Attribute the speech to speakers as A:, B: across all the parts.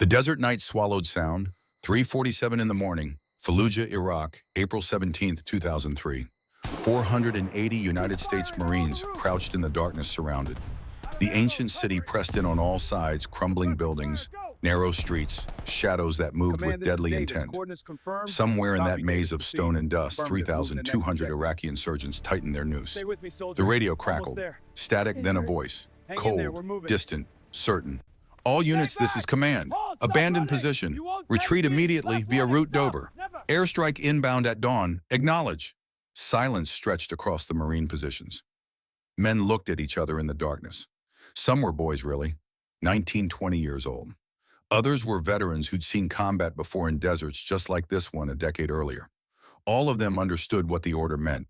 A: The desert night swallowed sound, 3:47 in the morning, Fallujah, Iraq, April 17, 2003. 480 United States Marines crouched in the darkness surrounded. The ancient city pressed in on all sides, crumbling buildings, narrow streets, shadows that moved with
B: Command, this is
A: deadly
B: Davis.
A: intent.
B: Coordinates confirmed.
A: Somewhere in that
B: Copy,
A: maze
B: Davis.
A: of stone and dust,
B: Affirmative. Moving to the next
A: 3,200
B: objective.
A: Iraqi insurgents tightened their noose.
B: Stay with me, soldier.
A: The radio
B: Almost
A: crackled.
B: there.
A: Static,
C: It
A: then a
C: hurts.
A: voice.
B: Hang in there,
A: Cold,
B: we're moving.
A: distant, certain. All units, this is command.
B: Hold, stop
A: Abandon
B: running.
A: position.
B: You won't
A: Retreat
B: take me.
A: immediately
B: Left
A: via
B: running,
A: route
B: stop.
A: Dover.
B: Never.
A: Airstrike inbound at dawn. Acknowledge. Silence stretched across the Marine positions. Men looked at each other in the darkness. Some were boys, really, 19, 20 years old. Others were veterans who'd seen combat before in deserts just like this one a decade earlier. All of them understood what the order meant.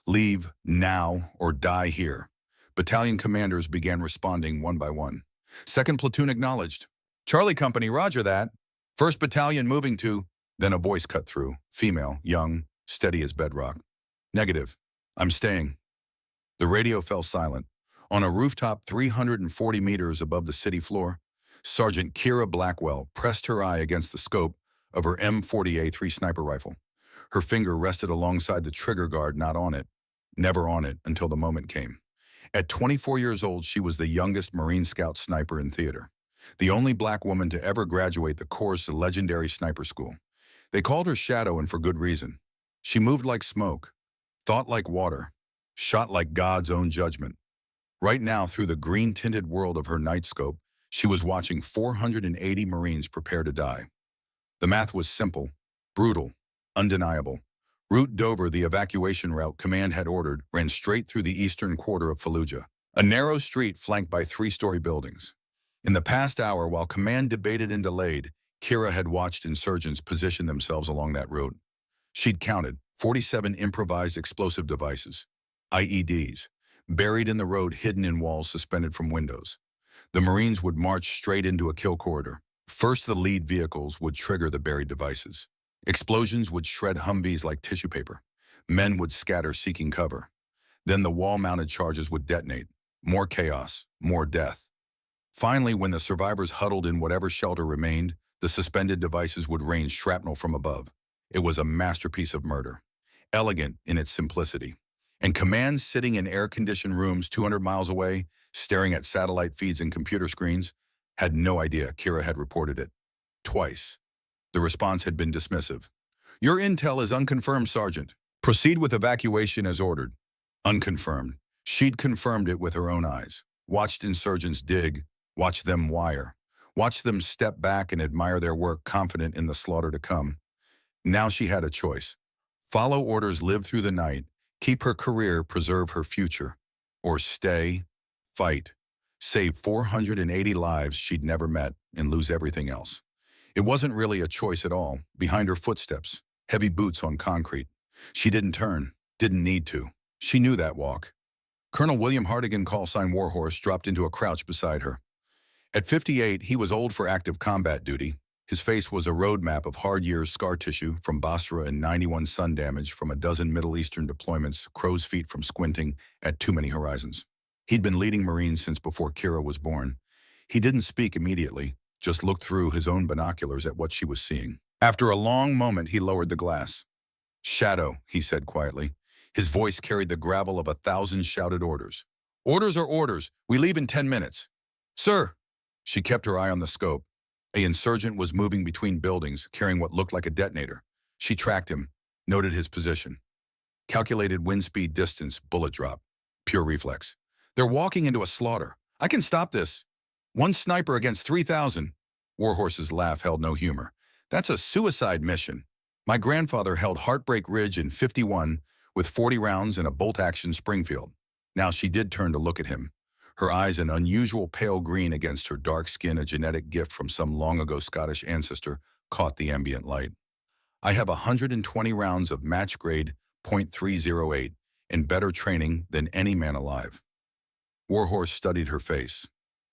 A: Leave now or die here. Battalion commanders began responding one by one. 2nd Platoon acknowledged. Charlie Company, roger that. 1st Battalion moving to. Then a voice cut through. Female, young, steady as bedrock. Negative. I'm staying. The radio fell silent. On a rooftop 340 meters above the city floor, Sergeant Kira Blackwell pressed her eye against the scope of her M40A3 sniper rifle. Her finger rested alongside the trigger guard, not on it, never on it until the moment came. At 24 years old, she was the youngest Marine Scout sniper in theater, the only black woman to ever graduate the Corps' legendary sniper school. They called her Shadow, and for good reason. She moved like smoke, thought like water, shot like God's own judgment. Right now, through the green-tinted world of her night scope, she was watching 480 Marines prepare to die. The math was simple, brutal, undeniable. Route Dover, the evacuation route command had ordered, ran straight through the eastern quarter of Fallujah, a narrow street flanked by 3-story buildings. In the past hour, while command debated and delayed, Kira had watched insurgents position themselves along that route. She'd counted 47 improvised explosive devices, IEDs, buried in the road, hidden in walls suspended from windows. The Marines would march straight into a kill corridor. First, the lead vehicles would trigger the buried devices. Explosions would shred Humvees like tissue paper. Men would scatter seeking cover. Then the wall-mounted charges would detonate. More chaos, more death. Finally, when the survivors huddled in whatever shelter remained, the suspended devices would rain shrapnel from above. It was a masterpiece of murder, elegant in its simplicity. And command, sitting in air-conditioned rooms 200 miles away, staring at satellite feeds and computer screens, had no idea Kira had reported it. Twice. The response had been dismissive. Your intel is unconfirmed, Sergeant. Proceed with evacuation as ordered. Unconfirmed. She'd confirmed it with her own eyes. Watched insurgents dig, watched them wire, watched them step back and admire their work, confident in the slaughter to come. Now she had a choice. Follow orders, live through the night, keep her career, preserve her future. Or stay, fight, save 480 lives she'd never met, and lose everything else. It wasn't really a choice at all. Behind her footsteps, heavy boots on concrete. She didn't turn, didn't need to. She knew that walk. Colonel William Hartigan, callsign Warhorse, dropped into a crouch beside her. At 58, he was old for active combat duty. His face was a roadmap of hard years, scar tissue from Basra and 91 sun damage from a dozen Middle Eastern deployments, crow's feet from squinting at too many horizons. He'd been leading Marines since before Kira was born. He didn't speak immediately, just looked through his own binoculars at what she was seeing. After a long moment, he lowered the glass. Shadow, he said quietly. His voice carried the gravel of 1,000 shouted orders. Orders are orders. We leave in 10 minutes. Sir. She kept her eye on the scope. An insurgent was moving between buildings, carrying what looked like a detonator. She tracked him, noted his position. Calculated wind speed, distance, bullet drop. Pure reflex. They're walking into a slaughter. I can stop this. One sniper against 3,000. Warhorse's laugh held no humor. That's a suicide mission. My grandfather held Heartbreak Ridge in '51 with 40 rounds in a bolt-action Springfield. Now she did turn to look at him. Her eyes an unusual pale green against her dark skin, a genetic gift from some long-ago Scottish ancestor, caught the ambient light. I have 120 rounds of match-grade .308 and better training than any man alive. Warhorse studied her face.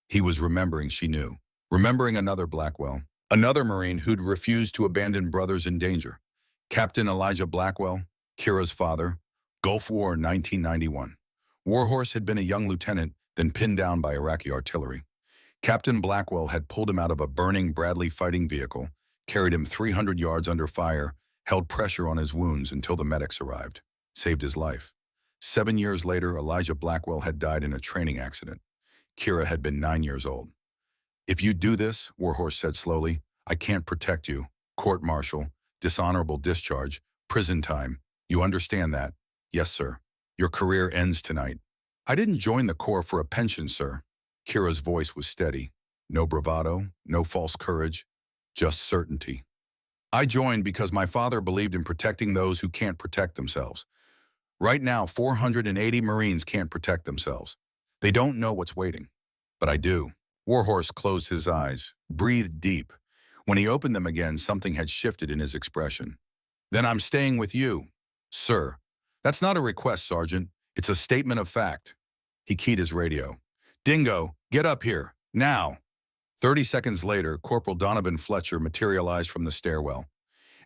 A: He was remembering, she knew. Remembering another Blackwell, another Marine who'd refused to abandon brothers in danger. Captain Elijah Blackwell, Kira's father, Gulf War 1991. Warhorse had been a young lieutenant, then pinned down by Iraqi artillery. Captain Blackwell had pulled him out of a burning Bradley fighting vehicle, carried him 300 yards under fire, held pressure on his wounds until the medics arrived, saved his life. 7 years later, Elijah Blackwell had died in a training accident. Kira had been 9 years old. "If you do this," Warhorse said slowly, "I can't protect you. Court-martial, dishonorable discharge, prison time. You understand that?" "Yes, sir. Your career ends tonight." "I didn't join the Corps for a pension, sir." Kira's voice was steady. No bravado, no false courage, just certainty. "I joined because my father believed in protecting those who can't protect themselves. Right now, 480 Marines can't protect themselves. They don't know what's waiting. But I do." Warhorse closed his eyes, breathed deep. When he opened them again, something had shifted in his expression. "Then I'm staying with you." "Sir, that's not a request, Sergeant. It's a statement of fact." He keyed his radio. "Dingo, get up here, now." 30 seconds later, Corporal Donovan Fletcher materialized from the stairwell.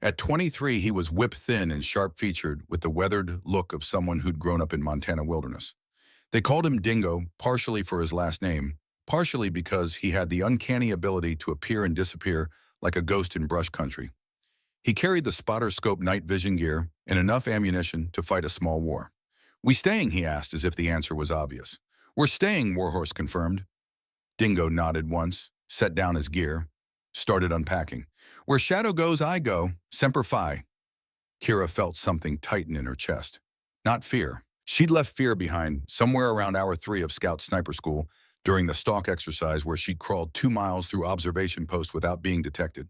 A: At 23, he was whip-thin and sharp-featured, with the weathered look of someone who'd grown up in Montana wilderness. They called him Dingo, partially for his last name, partially because he had the uncanny ability to appear and disappear like a ghost in brush country. He carried the spotter scope night vision gear and enough ammunition to fight a small war. "We staying?" he asked, as if the answer was obvious. "We're staying," Warhorse confirmed. Dingo nodded once, set down his gear, started unpacking. "Where shadow goes, I go. Semper Fi." Kira felt something tighten in her chest. Not fear. She'd left fear behind somewhere around hour 3 of Scout Sniper School during the stalk exercise where she'd crawled 2 miles through observation posts without being detected.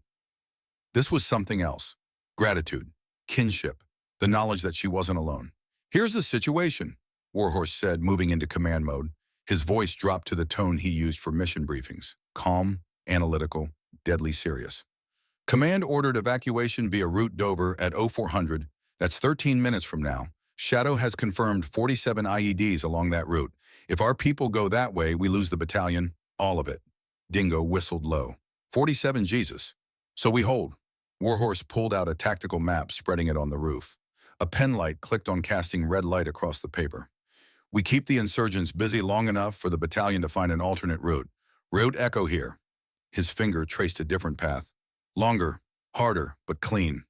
A: This was something else. Gratitude, kinship, the knowledge that she wasn't alone. "Here's the situation," Warhorse said, moving into command mode. His voice dropped to the tone he used for mission briefings. Calm, analytical, deadly serious. "Command ordered evacuation via route Dover at 0400. That's 13 minutes from now. Shadow has confirmed 47 IEDs along that route. If our people go that way, we lose the battalion, all of it." Dingo whistled low. 47, Jesus. "So we hold." Warhorse pulled out a tactical map, spreading it on the roof. A pen light clicked on, casting red light across the paper. "We keep the insurgents busy long enough for the battalion to find an alternate route. Route Echo here." His finger traced a different path. "Longer, harder, but clean."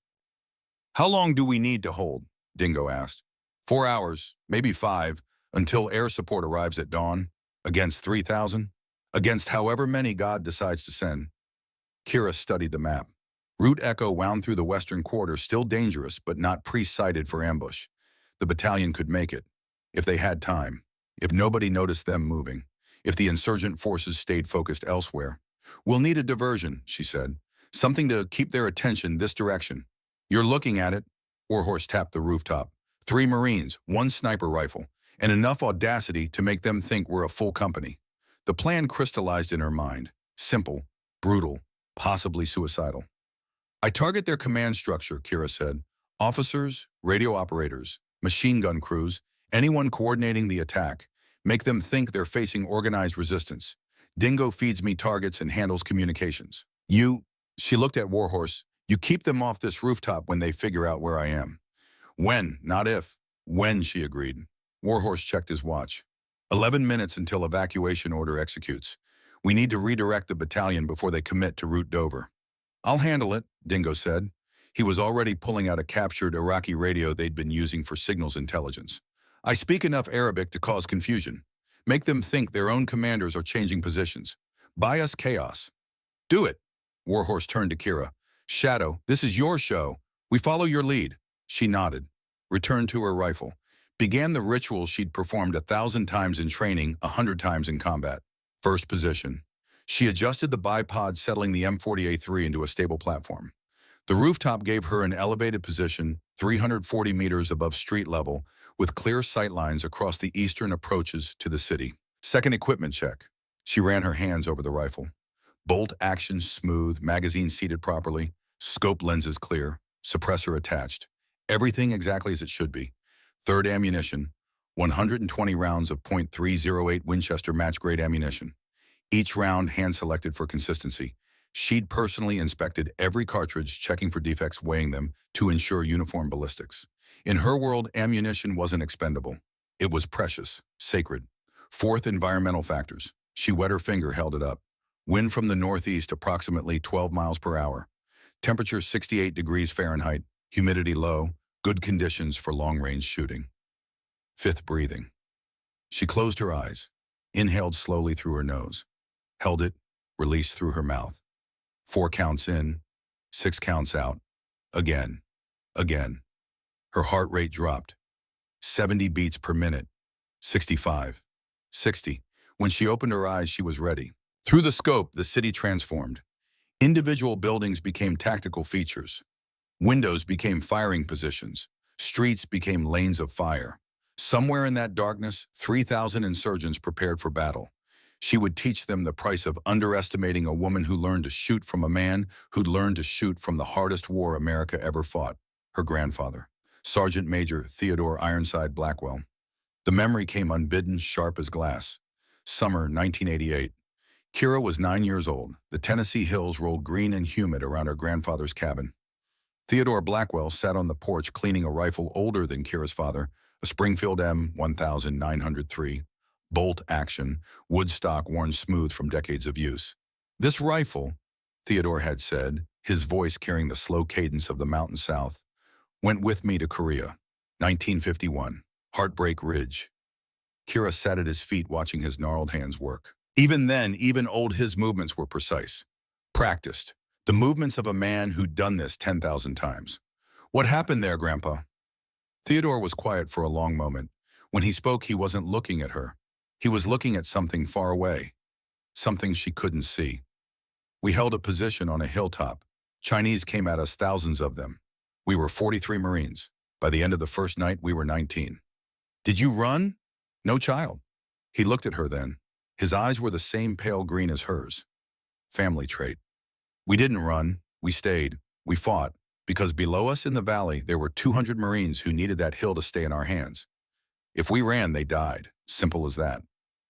A: "How long do we need to hold?" Dingo asked. 4 hours, maybe 5, until air support arrives at dawn. Against 3,000? Against however many God decides to send. Kira studied the map. Route Echo wound through the western quarter, still dangerous, but not pre-sighted for ambush. The battalion could make it, if they had time, if nobody noticed them moving, if the insurgent forces stayed focused elsewhere. "We'll need a diversion," she said. "Something to keep their attention this direction." "You're looking at it." Warhorse tapped the rooftop. 3 Marines, 1 sniper rifle, and enough audacity to make them think we're a full company. The plan crystallized in her mind. Simple, brutal, possibly suicidal. "I target their command structure," Kira said. "Officers, radio operators, machine gun crews, anyone coordinating the attack. Make them think they're facing organized resistance. Dingo feeds me targets and handles communications. She looked at Warhorse, "You keep them off this rooftop when they figure out where I am." "When, not if." "When," she agreed. Warhorse checked his watch. 11 minutes until evacuation order executes. We need to redirect the battalion before they commit to route Dover. "I'll handle it," Dingo said. He was already pulling out a captured Iraqi radio they'd been using for signals intelligence. "I speak enough Arabic to cause confusion. Make them think their own commanders are changing positions. Buy us chaos." "Do it." Warhorse turned to Kira. "Shadow, this is your show. We follow your lead." She nodded, returned to her rifle, began the ritual she'd performed 1,000 times in training, 100 times in combat. First position. She adjusted the bipod, settling the M40A3 into a stable platform. The rooftop gave her an elevated position, 340 meters above street level, with clear sightlines across the eastern approaches to the city. Second equipment check. She ran her hands over the rifle. Bolt action smooth, magazine seated properly, scope lenses clear, suppressor attached. Everything exactly as it should be. Third ammunition, 120 rounds of .308 Winchester match-grade ammunition. Each round hand-selected for consistency. She'd personally inspected every cartridge, checking for defects, weighing them to ensure uniform ballistics. In her world, ammunition wasn't expendable. It was precious, sacred. Fourth, environmental factors. She wet her finger, held it up. Wind from the northeast approximately 12 miles per hour. Temperature 68 degrees Fahrenheit. Humidity low. Good conditions for long-range shooting. Fifth breathing. She closed her eyes, inhaled slowly through her nose, held it, released through her mouth. 4 counts in, 6 counts out. Again. Again. Her heart rate dropped. 70 beats per minute. 65. 60. When she opened her eyes, she was ready. Through the scope, the city transformed. Individual buildings became tactical features. Windows became firing positions. Streets became lanes of fire. Somewhere in that darkness, 3,000 insurgents prepared for battle. She would teach them the price of underestimating a woman who learned to shoot from a man who'd learned to shoot from the hardest war America ever fought, her grandfather, Sergeant Major Theodore Ironside Blackwell. The memory came unbidden, sharp as glass. Summer 1988. Kira was 9 years old. The Tennessee hills rolled green and humid around her grandfather's cabin. Theodore Blackwell sat on the porch cleaning a rifle older than Kira's father, a Springfield M1903, bolt action, wood stock worn smooth from decades of use. This rifle, Theodore had said, his voice carrying the slow cadence of the mountain south, went with me to Korea, 1951, Heartbreak Ridge. Kira sat at his feet watching his gnarled hands work. Even then, even old, his movements were precise, practiced. The movements of a man who'd done this 10,000 times. What happened there, Grandpa? Theodore was quiet for a long moment. When he spoke, he wasn't looking at her. He was looking at something far away, something she couldn't see. We held a position on a hilltop. Chinese came at us, thousands of them. We were 43 Marines. By the end of the first night, we were 19. Did you run? No, child. He looked at her then. His eyes were the same pale green as hers. Family trait. We didn't run. We stayed. We fought. Because below us in the valley, there were 200 Marines who needed that hill to stay in our hands. If we ran, they died. Simple as that.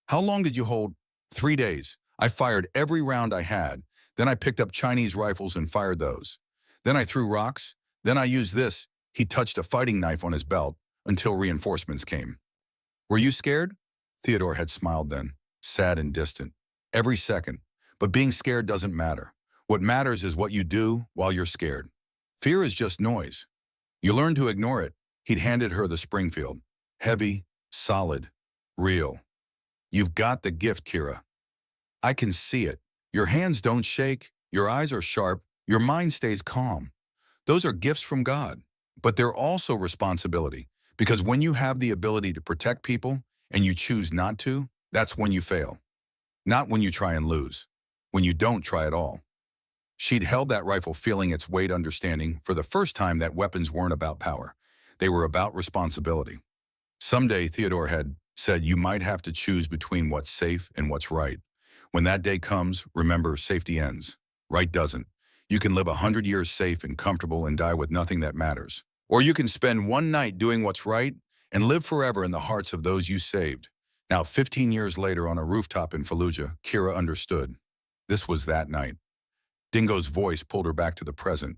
A: How long did you hold? 3 days. I fired every round I had. Then I picked up Chinese rifles and fired those. Then I threw rocks. Then I used this. He touched a fighting knife on his belt until reinforcements came. Were you scared? Theodore had smiled then, sad and distant. Every second. But being scared doesn't matter. What matters is what you do while you're scared. Fear is just noise. You learn to ignore it. He'd handed her the Springfield. Heavy, solid, real. You've got the gift, Kira. I can see it. Your hands don't shake. Your eyes are sharp. Your mind stays calm. Those are gifts from God. But they're also responsibility. Because when you have the ability to protect people and you choose not to, that's when you fail. Not when you try and lose. When you don't try at all. She'd held that rifle feeling its weight, understanding for the first time that weapons weren't about power. They were about responsibility. Someday, Theodore had said, you might have to choose between what's safe and what's right. When that day comes, remember, safety ends. Right doesn't. You can live 100 years safe and comfortable and die with nothing that matters. Or you can spend one night doing what's right and live forever in the hearts of those you saved. Now, 15 years later on a rooftop in Fallujah, Kira understood. This was that night. Dingo's voice pulled her back to the present.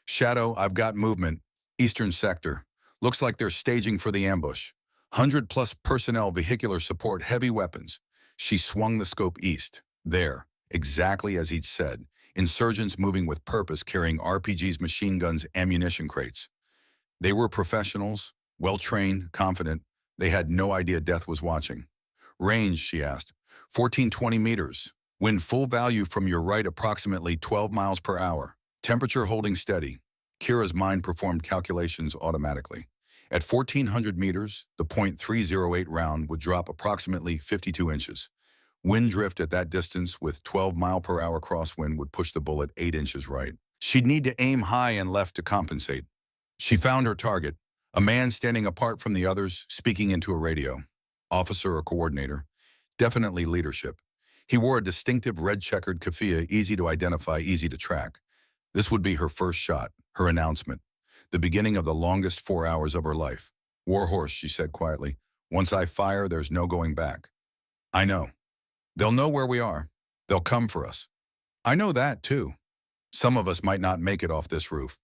A: Shadow, I've got movement. Eastern sector. Looks like they're staging for the ambush. 100+ personnel, vehicular support, heavy weapons. She swung the scope east. There, exactly as he'd said. Insurgents moving with purpose, carrying RPGs, machine guns, ammunition crates. They were professionals, well-trained, confident. They had no idea death was watching. Range, she asked. 1420 meters. Wind full value from your right, approximately 12 miles per hour. Temperature holding steady. Kira's mind performed calculations automatically. At 1,400 meters, the .308 round would drop approximately 52 inches. Wind drift at that distance with 12-mile-per-hour crosswind would push the bullet 8 inches right. She'd need to aim high and left to compensate. She found her target, a man standing apart from the others, speaking into a radio. Officer or coordinator. Definitely leadership. He wore a distinctive red-checkered keffiyeh, easy to identify, easy to track. This would be her first shot, her announcement, the beginning of the longest 4 hours of her life. Warhorse, she said quietly. Once I fire, there's no going back. I know. They'll know where we are. They'll come for us. I know that, too. Some of us might not make it off this roof.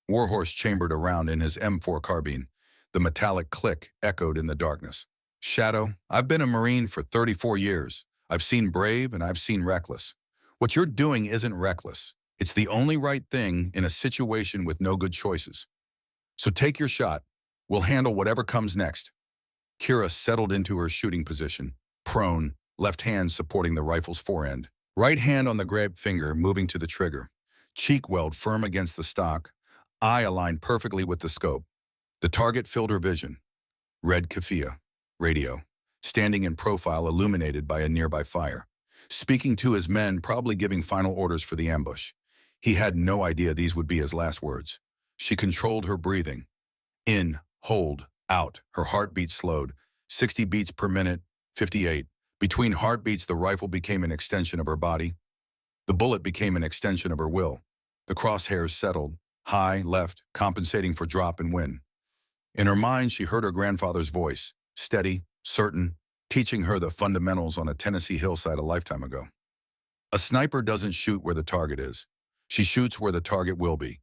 A: Warhorse chambered around in his M4 carbine. The metallic click echoed in the darkness. Shadow, I've been a Marine for 34 years. I've seen brave and I've seen reckless. What you're doing isn't reckless. It's the only right thing in a situation with no good choices. So take your shot. We'll handle whatever comes next. Kira settled into her shooting position, prone, left hand supporting the rifle's forend, right hand on the grabbed finger moving to the trigger, cheek weld firm against the stock, eye aligned perfectly with the scope. The target filled her vision. Red Kafia, radio, standing in profile illuminated by a nearby fire, speaking to his men, probably giving final orders for the ambush. He had no idea these would be his last words. She controlled her breathing. In, hold, out. Her heartbeat slowed. 60 beats per minute, 58. Between heartbeats, the rifle became an extension of her body. The bullet became an extension of her will. The crosshairs settled, high, left, compensating for drop and win. In her mind, she heard her grandfather's voice, steady, certain, teaching her the fundamentals on a Tennessee hillside a lifetime ago. A sniper doesn't shoot where the target is. She shoots where the target will be.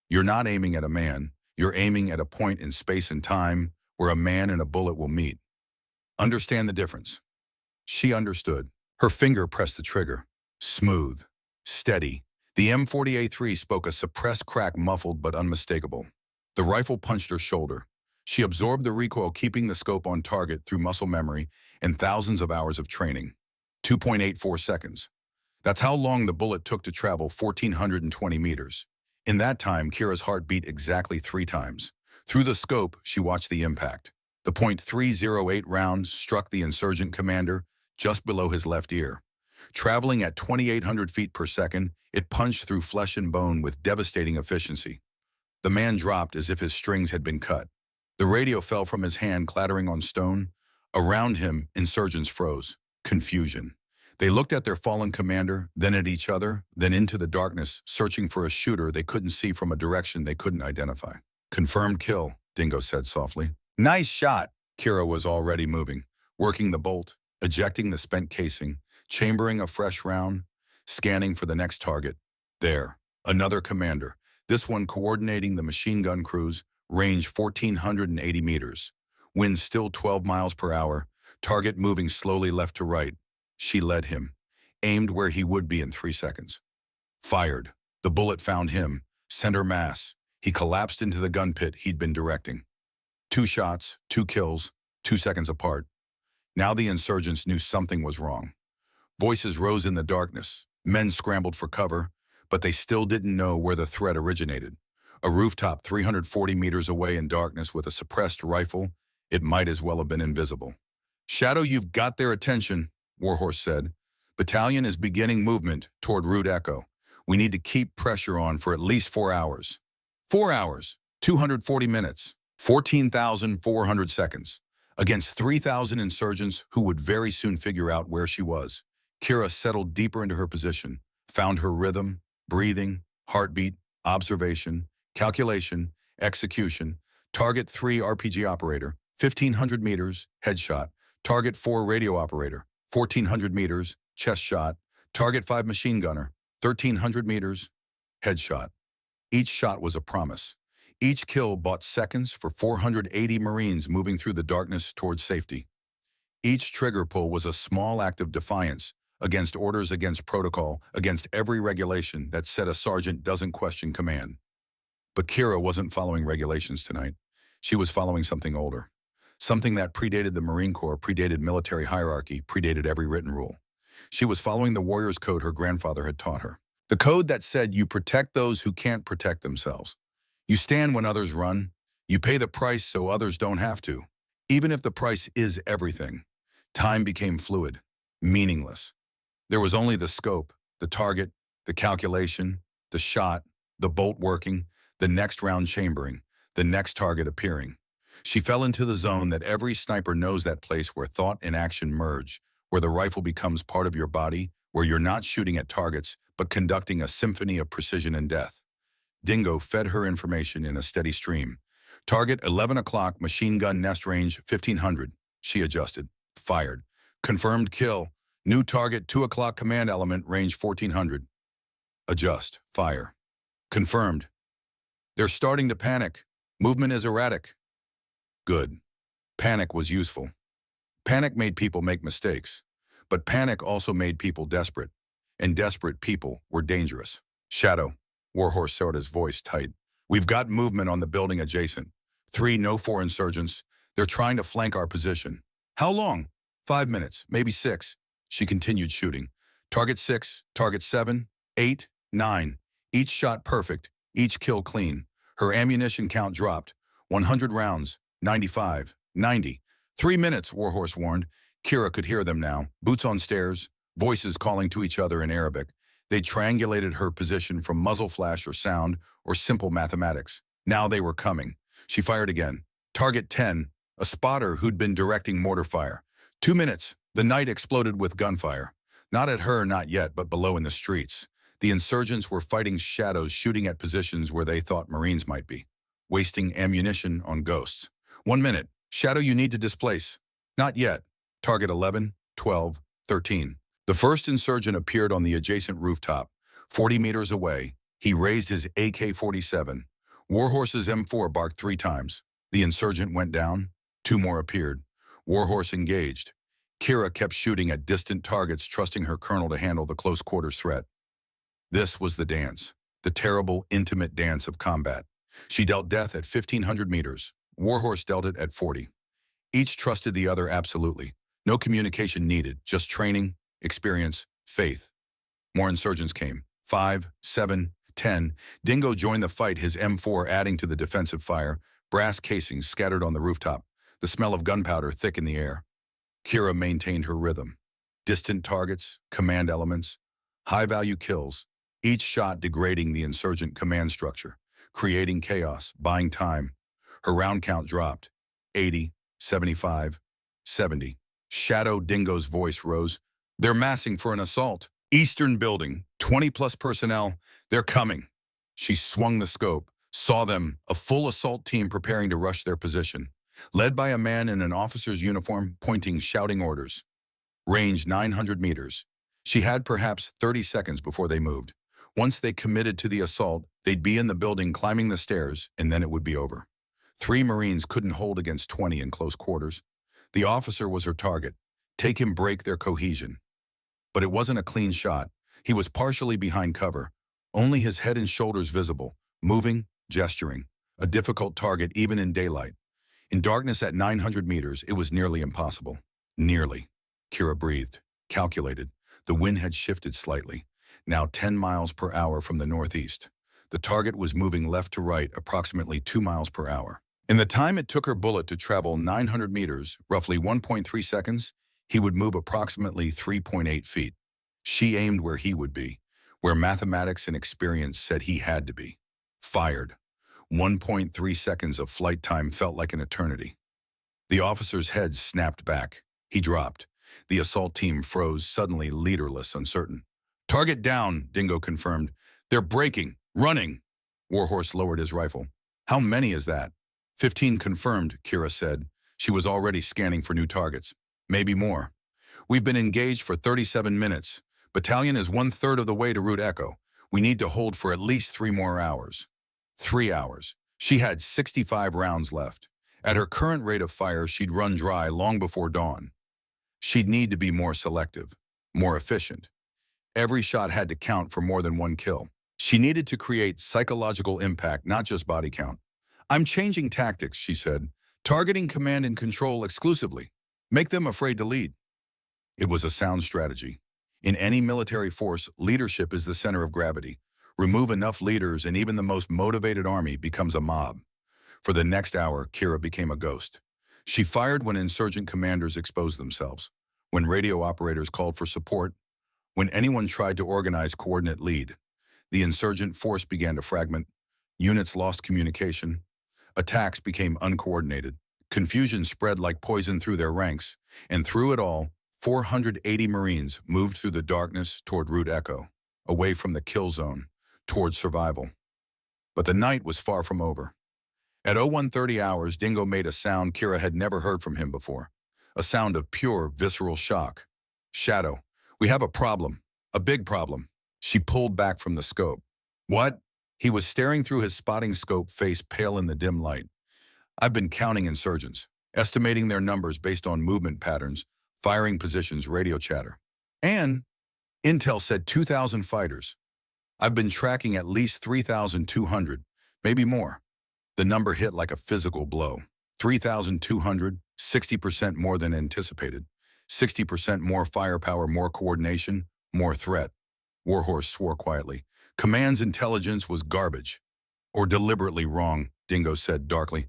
A: You're not aiming at a man. You're aiming at a point in space and time where a man and a bullet will meet. Understand the difference. She understood. Her finger pressed the trigger. Smooth. Steady. The M40A3 spoke a suppressed crack, muffled but unmistakable. The rifle punched her shoulder. She absorbed the recoil, keeping the scope on target through muscle memory and thousands of hours of training. 2.84 seconds. That's how long the bullet took to travel 1,420 meters. In that time, Kira's heart beat exactly 3 times. Through the scope, she watched the impact. The .308 round struck the insurgent commander just below his left ear. Traveling at 2,800 feet per second, it punched through flesh and bone with devastating efficiency. The man dropped as if his strings had been cut. The radio fell from his hand, clattering on stone. Around him, insurgents froze. Confusion. They looked at their fallen commander, then at each other, then into the darkness, searching for a shooter they couldn't see from a direction they couldn't identify. Confirmed kill, Dingo said softly. Nice shot. Kira was already moving, working the bolt, ejecting the spent casing, chambering a fresh round, scanning for the next target. There, another commander, this one coordinating the machine gun crews, range 1,480 meters. Wind still 12 miles per hour, target moving slowly left to right. She led him, aimed where he would be in 3 seconds. Fired. The bullet found him, center mass. He collapsed into the gun pit he'd been directing. 2 shots, 2 kills, 2 seconds apart. Now the insurgents knew something was wrong. Voices rose in the darkness. Men scrambled for cover, but they still didn't know where the threat originated. A rooftop 340 meters away in darkness with a suppressed rifle, it might as well have been invisible. Shadow, you've got their attention, Warhorse said. Battalion is beginning movement toward Route Echo. We need to keep pressure on for at least 4 hours. 4 hours, 240 minutes, 14,400 seconds, against 3,000 insurgents who would very soon figure out where she was. Kira settled deeper into her position, found her rhythm, breathing, heartbeat, observation, calculation, execution. Target 3 RPG operator, 1,500 meters, headshot. Target 4 radio operator, 1,400 meters, chest shot. Target 5 machine gunner, 1,300 meters, headshot. Each shot was a promise. Each kill bought seconds for 480 Marines moving through the darkness towards safety. Each trigger pull was a small act of defiance against orders, against protocol, against every regulation that said a sergeant doesn't question command. But Kira wasn't following regulations tonight. She was following something older. Something that predated the Marine Corps, predated military hierarchy, predated every written rule. She was following the warrior's code her grandfather had taught her. The code that said you protect those who can't protect themselves. You stand when others run. You pay the price so others don't have to. Even if the price is everything. Time became fluid, meaningless. There was only the scope, the target, the calculation, the shot, the bolt working, the next round chambering, the next target appearing. She fell into the zone that every sniper knows, that place where thought and action merge, where the rifle becomes part of your body, where you're not shooting at targets, but conducting a symphony of precision and death. Dingo fed her information in a steady stream. Target 11 o'clock, machine gun nest range 1,500. She adjusted. Fired. Confirmed kill. New target 2 o'clock, command element range 1,400. Adjust. Fire. Confirmed. They're starting to panic. Movement is erratic. Good. Panic was useful. Panic made people make mistakes. But panic also made people desperate. and desperate people were dangerous. Shadow, Warhorse said, his voice tight. We've got movement on the building adjacent. 3 No-4 insurgents. They're trying to flank our position. How long? 5 minutes, maybe 6. She continued shooting. Target 6, target 7, 8, 9. Each shot perfect, each kill clean. Her ammunition count dropped. 100 rounds, 95, 90. 3 minutes, Warhorse warned. Kira could hear them now. Boots on stairs, voices calling to each other in Arabic. They triangulated her position from muzzle flash or sound or simple mathematics. Now they were coming. She fired again. Target 10, a spotter who'd been directing mortar fire. 2 minutes. The night exploded with gunfire. Not at her, not yet, but below in the streets. The insurgents were fighting shadows, shooting at positions where they thought Marines might be, wasting ammunition on ghosts. 1 minute. Shadow you need to displace. Not yet. Target 11, 12, 13. The first insurgent appeared on the adjacent rooftop. 40 meters away, he raised his AK-47. Warhorse's M4 barked 3 times. The insurgent went down. 2 more appeared. Warhorse engaged. Kira kept shooting at distant targets, trusting her colonel to handle the close-quarters threat. This was the dance, the terrible, intimate dance of combat. She dealt death at 1,500 meters. Warhorse dealt it at 40. Each trusted the other absolutely. No communication needed, just training, experience, faith. More insurgents came. 5, 7, 10. Dingo joined the fight, his M4 adding to the defensive fire. Brass casings scattered on the rooftop. The smell of gunpowder thick in the air. Kira maintained her rhythm. Distant targets, command elements, high-value kills, each shot degrading the insurgent command structure, creating chaos, buying time. Her round count dropped. 80, 75, 70. Shadow Dingo's voice rose. They're massing for an assault. Eastern building, 20-plus personnel. They're coming. She swung the scope, saw them, a full assault team preparing to rush their position, led by a man in an officer's uniform, pointing, shouting orders. Range 900 meters. She had perhaps 30 seconds before they moved. Once they committed to the assault, they'd be in the building climbing the stairs, and then it would be over. 3 Marines couldn't hold against 20 in close quarters. The officer was her target. Take him, break their cohesion. But it wasn't a clean shot. He was partially behind cover, only his head and shoulders visible, moving, gesturing. A difficult target even in daylight. In darkness at 900 meters, it was nearly impossible. Nearly. Kira breathed, calculated. The wind had shifted slightly, now 10 miles per hour from the northeast. The target was moving left to right, approximately 2 miles per hour. In the time it took her bullet to travel 900 meters, roughly 1.3 seconds, he would move approximately 3.8 feet. She aimed where he would be, where mathematics and experience said he had to be. Fired. 1.3 seconds of flight time felt like an eternity. The officer's head snapped back. He dropped. The assault team froze, suddenly leaderless, uncertain. Target down, Dingo confirmed. They're breaking, running. Warhorse lowered his rifle. How many is that? 15 confirmed, Kira said. She was already scanning for new targets. Maybe more. We've been engaged for 37 minutes. Battalion is 1/3 of the way to Route Echo. We need to hold for at least 3 more hours. 3 hours. She had 65 rounds left. At her current rate of fire, she'd run dry long before dawn. She'd need to be more selective, more efficient. Every shot had to count for more than 1 kill. She needed to create psychological impact, not just body count. I'm changing tactics, she said, targeting command and control exclusively. Make them afraid to lead. It was a sound strategy. In any military force, leadership is the center of gravity. Remove enough leaders and even the most motivated army becomes a mob. For the next hour, Kira became a ghost. She fired when insurgent commanders exposed themselves, when radio operators called for support, when anyone tried to organize coordinate lead. The insurgent force began to fragment. Units lost communication. Attacks became uncoordinated. Confusion spread like poison through their ranks, and through it all, 480 Marines moved through the darkness toward Route Echo, away from the kill zone, toward survival. But the night was far from over. At 01:30 hours, Dingo made a sound Kira had never heard from him before, a sound of pure, visceral shock. Shadow, we have a problem, a big problem. She pulled back from the scope. What? He was staring through his spotting scope, face pale in the dim light. I've been counting insurgents, estimating their numbers based on movement patterns, firing positions, radio chatter. And Intel said 2,000 fighters. I've been tracking at least 3,200, maybe more. The number hit like a physical blow. 3,200, 60% more than anticipated. 60% more firepower, more coordination, more threat. Warhorse swore quietly. Command's intelligence was garbage. Or deliberately wrong, Dingo said darkly.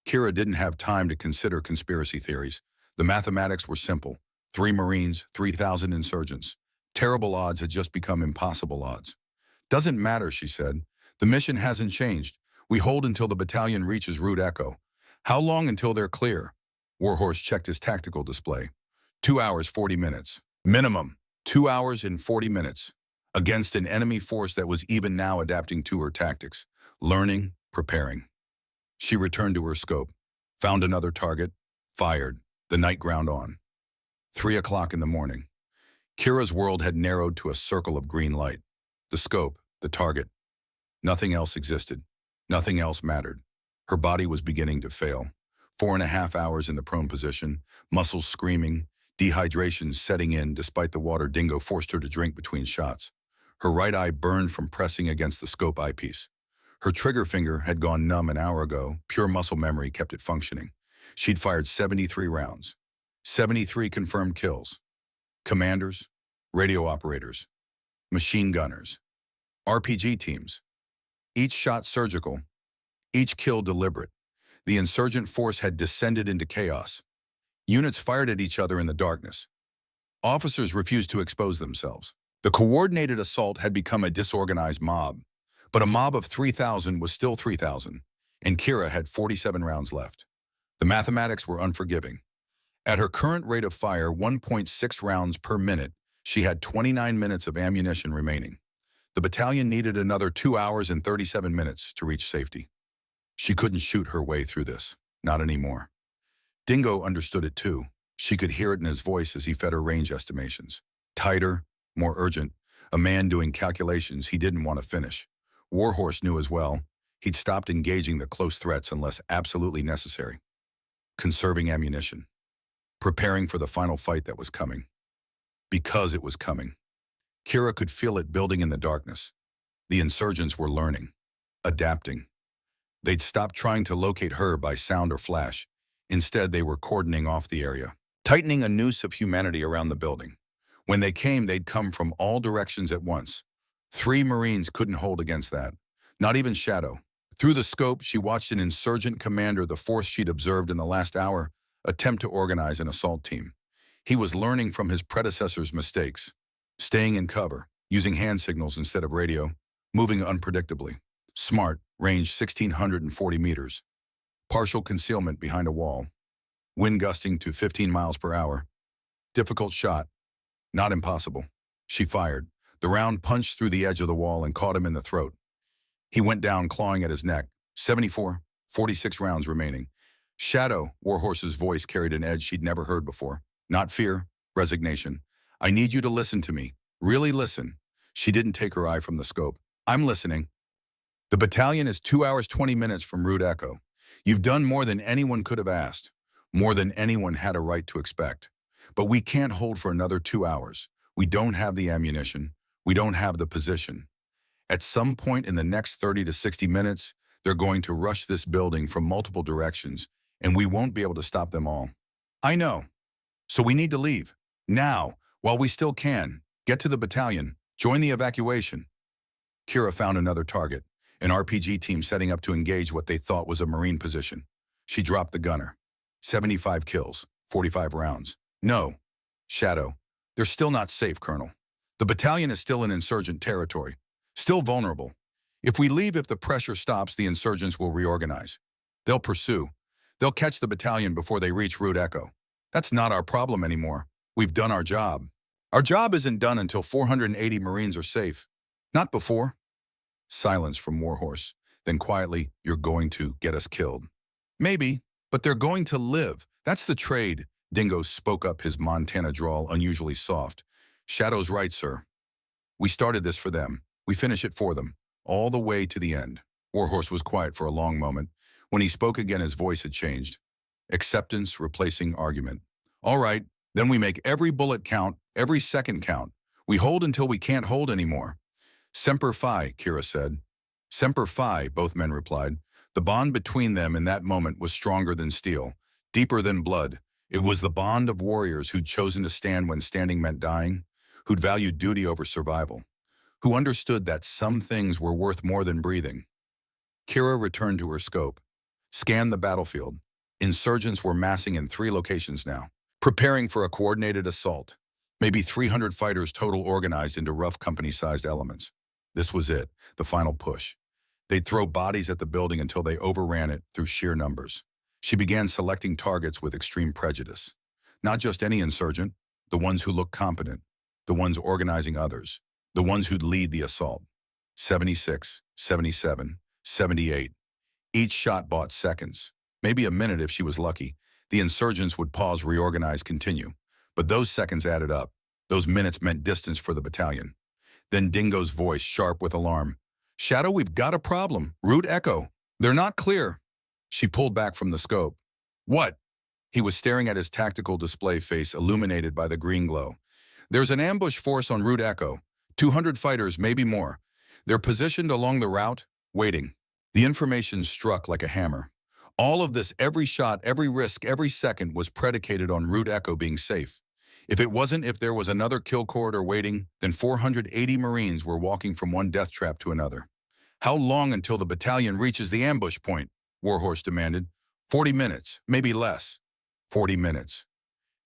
A: Kira didn't have time to consider conspiracy theories. The mathematics were simple. 3 Marines, 3,000 insurgents. Terrible odds had just become impossible odds. Doesn't matter, she said. The mission hasn't changed. We hold until the battalion reaches Route Echo. How long until they're clear? Warhorse checked his tactical display. 2 hours, 40 minutes. Minimum. 2 hours and 40 minutes. Against an enemy force that was even now adapting to her tactics. Learning, preparing. She returned to her scope. Found another target. Fired. The night ground on. 3 o'clock in the morning. Kira's world had narrowed to a circle of green light. The scope, the target. Nothing else existed. Nothing else mattered. Her body was beginning to fail. 4.5 hours in the prone position, muscles screaming, dehydration setting in despite the water Dingo forced her to drink between shots. Her right eye burned from pressing against the scope eyepiece. Her trigger finger had gone numb an hour ago. Pure muscle memory kept it functioning. She'd fired 73 rounds. 73 confirmed kills. Commanders, radio operators, machine gunners, RPG teams. Each shot surgical, each kill deliberate. The insurgent force had descended into chaos. Units fired at each other in the darkness. Officers refused to expose themselves. The coordinated assault had become a disorganized mob. But a mob of 3,000 was still 3,000, and Kira had 47 rounds left. The mathematics were unforgiving. At her current rate of fire, 1.6 rounds per minute, she had 29 minutes of ammunition remaining. The battalion needed another 2 hours and 37 minutes to reach safety. She couldn't shoot her way through this, not anymore. Dingo understood it too. She could hear it in his voice as he fed her range estimations. Tighter, more urgent, a man doing calculations he didn't want to finish. Warhorse knew as well. He'd stopped engaging the close threats unless absolutely necessary. Conserving ammunition. Preparing for the final fight that was coming. Because it was coming. Kira could feel it building in the darkness. The insurgents were learning. Adapting. They'd stopped trying to locate her by sound or flash. Instead, they were cordoning off the area. Tightening a noose of humanity around the building. When they came, they'd come from all directions at once. 3 Marines couldn't hold against that. Not even Shadow. Through the scope, she watched an insurgent commander, the fourth she'd observed in the last hour, attempt to organize an assault team. He was learning from his predecessor's mistakes. Staying in cover, using hand signals instead of radio, moving unpredictably. Smart, range 1,640 meters. Partial concealment behind a wall. Wind gusting to 15 miles per hour. Difficult shot. Not impossible. She fired. The round punched through the edge of the wall and caught him in the throat. He went down, clawing at his neck. 74, 46 rounds remaining. Shadow, Warhorse's voice carried an edge she'd never heard before. Not fear, resignation. I need you to listen to me. Really listen. She didn't take her eye from the scope. I'm listening. The battalion is 2 hours, 20 minutes from Route Echo. You've done more than anyone could have asked. More than anyone had a right to expect. But we can't hold for another 2 hours. We don't have the ammunition. We don't have the position. At some point in the next 30 to 60 minutes, they're going to rush this building from multiple directions, and we won't be able to stop them all. I know. So we need to leave. Now, while we still can. Get to the battalion. Join the evacuation. Kira found another target, an RPG team setting up to engage what they thought was a Marine position. She dropped the gunner. 75 kills, 45 rounds. No. Shadow. They're still not safe, Colonel. The battalion is still in insurgent territory. Still vulnerable. If we leave, if the pressure stops, the insurgents will reorganize. They'll pursue. They'll catch the battalion before they reach Route Echo. That's not our problem anymore. We've done our job. Our job isn't done until 480 Marines are safe. Not before. Silence from Warhorse. Then quietly, you're going to get us killed. Maybe, but they're going to live. That's the trade. Dingo spoke up, his Montana drawl unusually soft. Shadow's right, sir. We started this for them. We finish it for them, all the way to the end. Warhorse was quiet for a long moment. When he spoke again, his voice had changed. Acceptance replacing argument. All right, then we make every bullet count, every second count. We hold until we can't hold anymore. Semper Fi, Kira said. Semper Fi, both men replied. The bond between them in that moment was stronger than steel, deeper than blood. It was the bond of warriors who'd chosen to stand when standing meant dying, who'd valued duty over survival, who understood that some things were worth more than breathing. Kira returned to her scope, scanned the battlefield. Insurgents were massing in 3 locations now, preparing for a coordinated assault. Maybe 300 fighters total organized into rough company-sized elements. This was it, the final push. They'd throw bodies at the building until they overran it through sheer numbers. She began selecting targets with extreme prejudice. Not just any insurgent, the ones who looked competent, the ones organizing others, the ones who'd lead the assault. 76, 77, 78. Each shot bought seconds, maybe a minute if she was lucky. The insurgents would pause, reorganize, continue. But those seconds added up. Those minutes meant distance for the battalion. Then Dingo's voice, sharp with alarm. Shadow, we've got a problem. Route echo. They're not clear. She pulled back from the scope. What? He was staring at his tactical display, face illuminated by the green glow. There's an ambush force on Route Echo. 200 fighters, maybe more. They're positioned along the route, waiting. The information struck like a hammer. All of this, every shot, every risk, every second was predicated on Route Echo being safe. If it wasn't, if there was another kill corridor waiting, then 480 Marines were walking from one death trap to another. How long until the battalion reaches the ambush point? Warhorse demanded. 40 minutes, maybe less. 40 minutes.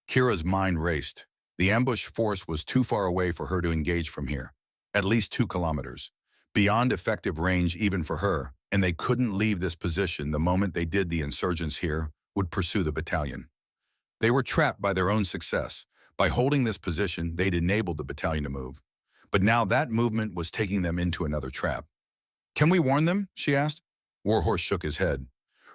A: Kira's mind raced. The ambush force was too far away for her to engage from here. At least 2 kilometers. Beyond effective range even for her, and they couldn't leave this position. The moment they did, the insurgents here would pursue the battalion. They were trapped by their own success. By holding this position, they'd enabled the battalion to move. But now that movement was taking them into another trap. Can we warn them? She asked. Warhorse shook his head.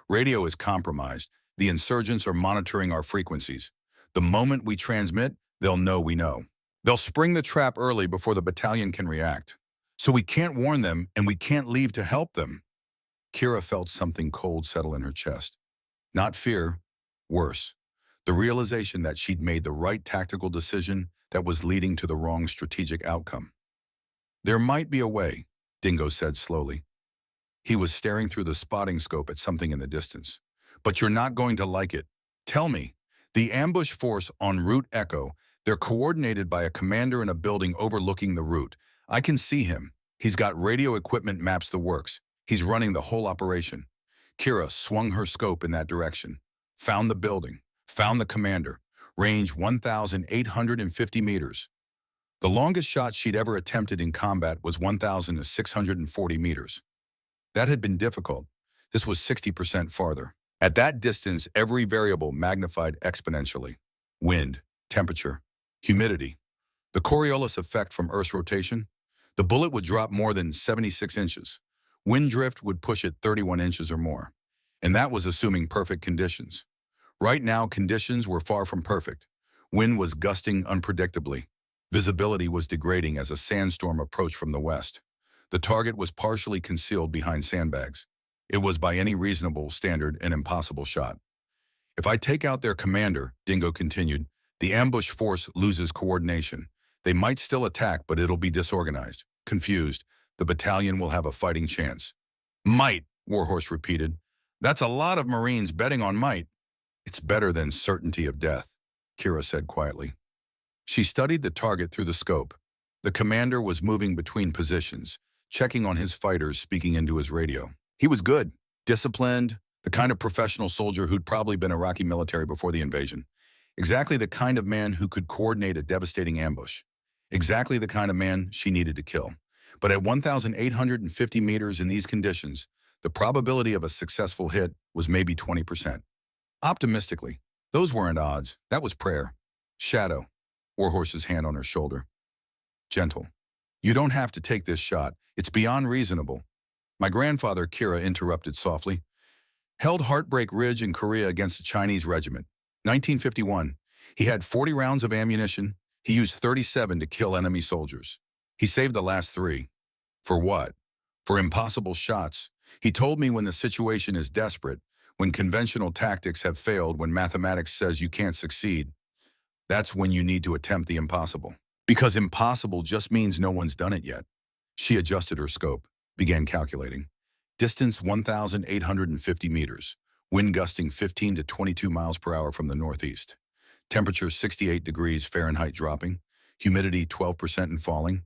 A: Radio is compromised. The insurgents are monitoring our frequencies. The moment we transmit, they'll know we know. They'll spring the trap early before the battalion can react. So we can't warn them, and we can't leave to help them. Kira felt something cold settle in her chest. Not fear, worse. The realization that she'd made the right tactical decision that was leading to the wrong strategic outcome. There might be a way, Dingo said slowly. He was staring through the spotting scope at something in the distance. But you're not going to like it. Tell me. The ambush force on Route Echo, they're coordinated by a commander in a building overlooking the route. I can see him. He's got radio equipment, maps, the works. He's running the whole operation. Kira swung her scope in that direction. Found the building. Found the commander. Range 1,850 meters. The longest shot she'd ever attempted in combat was 1,640 meters. That had been difficult. This was 60% farther. At that distance, every variable magnified exponentially. Wind, temperature, humidity. The Coriolis effect from Earth's rotation. The bullet would drop more than 76 inches. Wind drift would push it 31 inches or more. And that was assuming perfect conditions. Right now, conditions were far from perfect. Wind was gusting unpredictably. Visibility was degrading as a sandstorm approached from the west. The target was partially concealed behind sandbags. It was by any reasonable standard an impossible shot. If I take out their commander, Dingo continued, the ambush force loses coordination. They might still attack, but it'll be disorganized, confused. The battalion will have a fighting chance. Might, Warhorse repeated. That's a lot of Marines betting on might. It's better than certainty of death, Kira said quietly. She studied the target through the scope. The commander was moving between positions, checking on his fighters, speaking into his radio. He was good, disciplined, the kind of professional soldier who'd probably been Iraqi military before the invasion. Exactly the kind of man who could coordinate a devastating ambush. Exactly the kind of man she needed to kill. But at 1,850 meters in these conditions, the probability of a successful hit was maybe 20%. Optimistically, those weren't odds, that was prayer. Shadow, Warhorse's hand on her shoulder. Gentle. You don't have to take this shot. It's beyond reasonable. My grandfather, Kira interrupted softly, held Heartbreak Ridge in Korea against a Chinese regiment. 1951. He had 40 rounds of ammunition. He used 37 to kill enemy soldiers. He saved the last 3. For what? For impossible shots. He told me when the situation is desperate, when conventional tactics have failed, when mathematics says you can't succeed, that's when you need to attempt the impossible. Because impossible just means no one's done it yet. She adjusted her scope, began calculating. Distance 1,850 meters, wind gusting 15 to 22 miles per hour from the northeast. Temperature 68 degrees Fahrenheit dropping, humidity 12% and falling.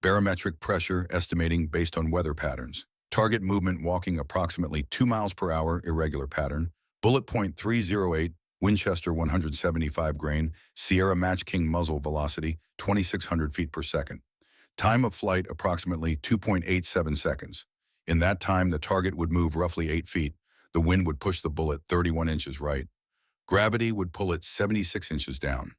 A: Barometric pressure estimating based on weather patterns. Target movement walking approximately 2 miles per hour irregular pattern. Bullet point 308, Winchester 175 grain, Sierra Match King muzzle velocity 2,600 feet per second. Time of flight approximately 2.87 seconds. In that time, the target would move roughly 8 feet. The wind would push the bullet 31 inches right. Gravity would pull it 76 inches down.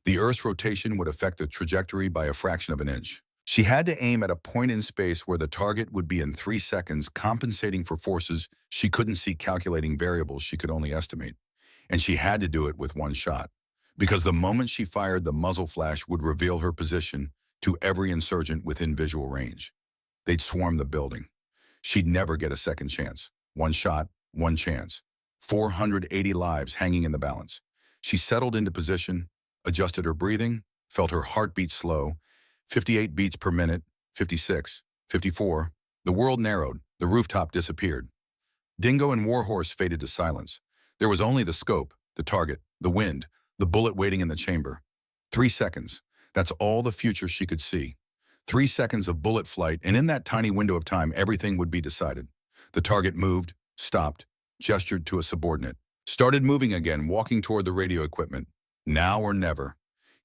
A: The Earth's rotation would affect the trajectory by a fraction of an inch. She had to aim at a point in space where the target would be in 3 seconds, compensating for forces she couldn't see, calculating variables she could only estimate. And she had to do it with one shot, because the moment she fired, the muzzle flash would reveal her position to every insurgent within visual range. They'd swarm the building. She'd never get a second chance. One shot, one chance. 480 lives hanging in the balance. She settled into position, adjusted her breathing, felt her heartbeat slow, 58 beats per minute, 56, 54. The world narrowed. The rooftop disappeared. Dingo and Warhorse faded to silence. There was only the scope, the target, the wind, the bullet waiting in the chamber. 3 seconds. That's all the future she could see. 3 seconds of bullet flight, and in that tiny window of time, everything would be decided. The target moved, stopped, gestured to a subordinate, started moving again, walking toward the radio equipment. Now or never.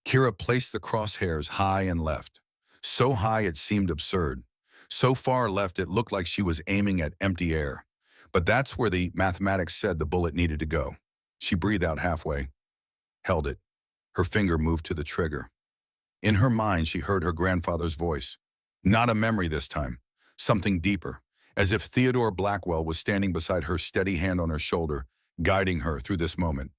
A: Kira placed the crosshairs high and left. So high it seemed absurd. So far left it looked like she was aiming at empty air. But that's where the mathematics said the bullet needed to go. She breathed out halfway, held it. Her finger moved to the trigger. In her mind, she heard her grandfather's voice. Not a memory this time. Something deeper, as if Theodore Blackwell was standing beside her, steady hand on her shoulder, guiding her through this moment.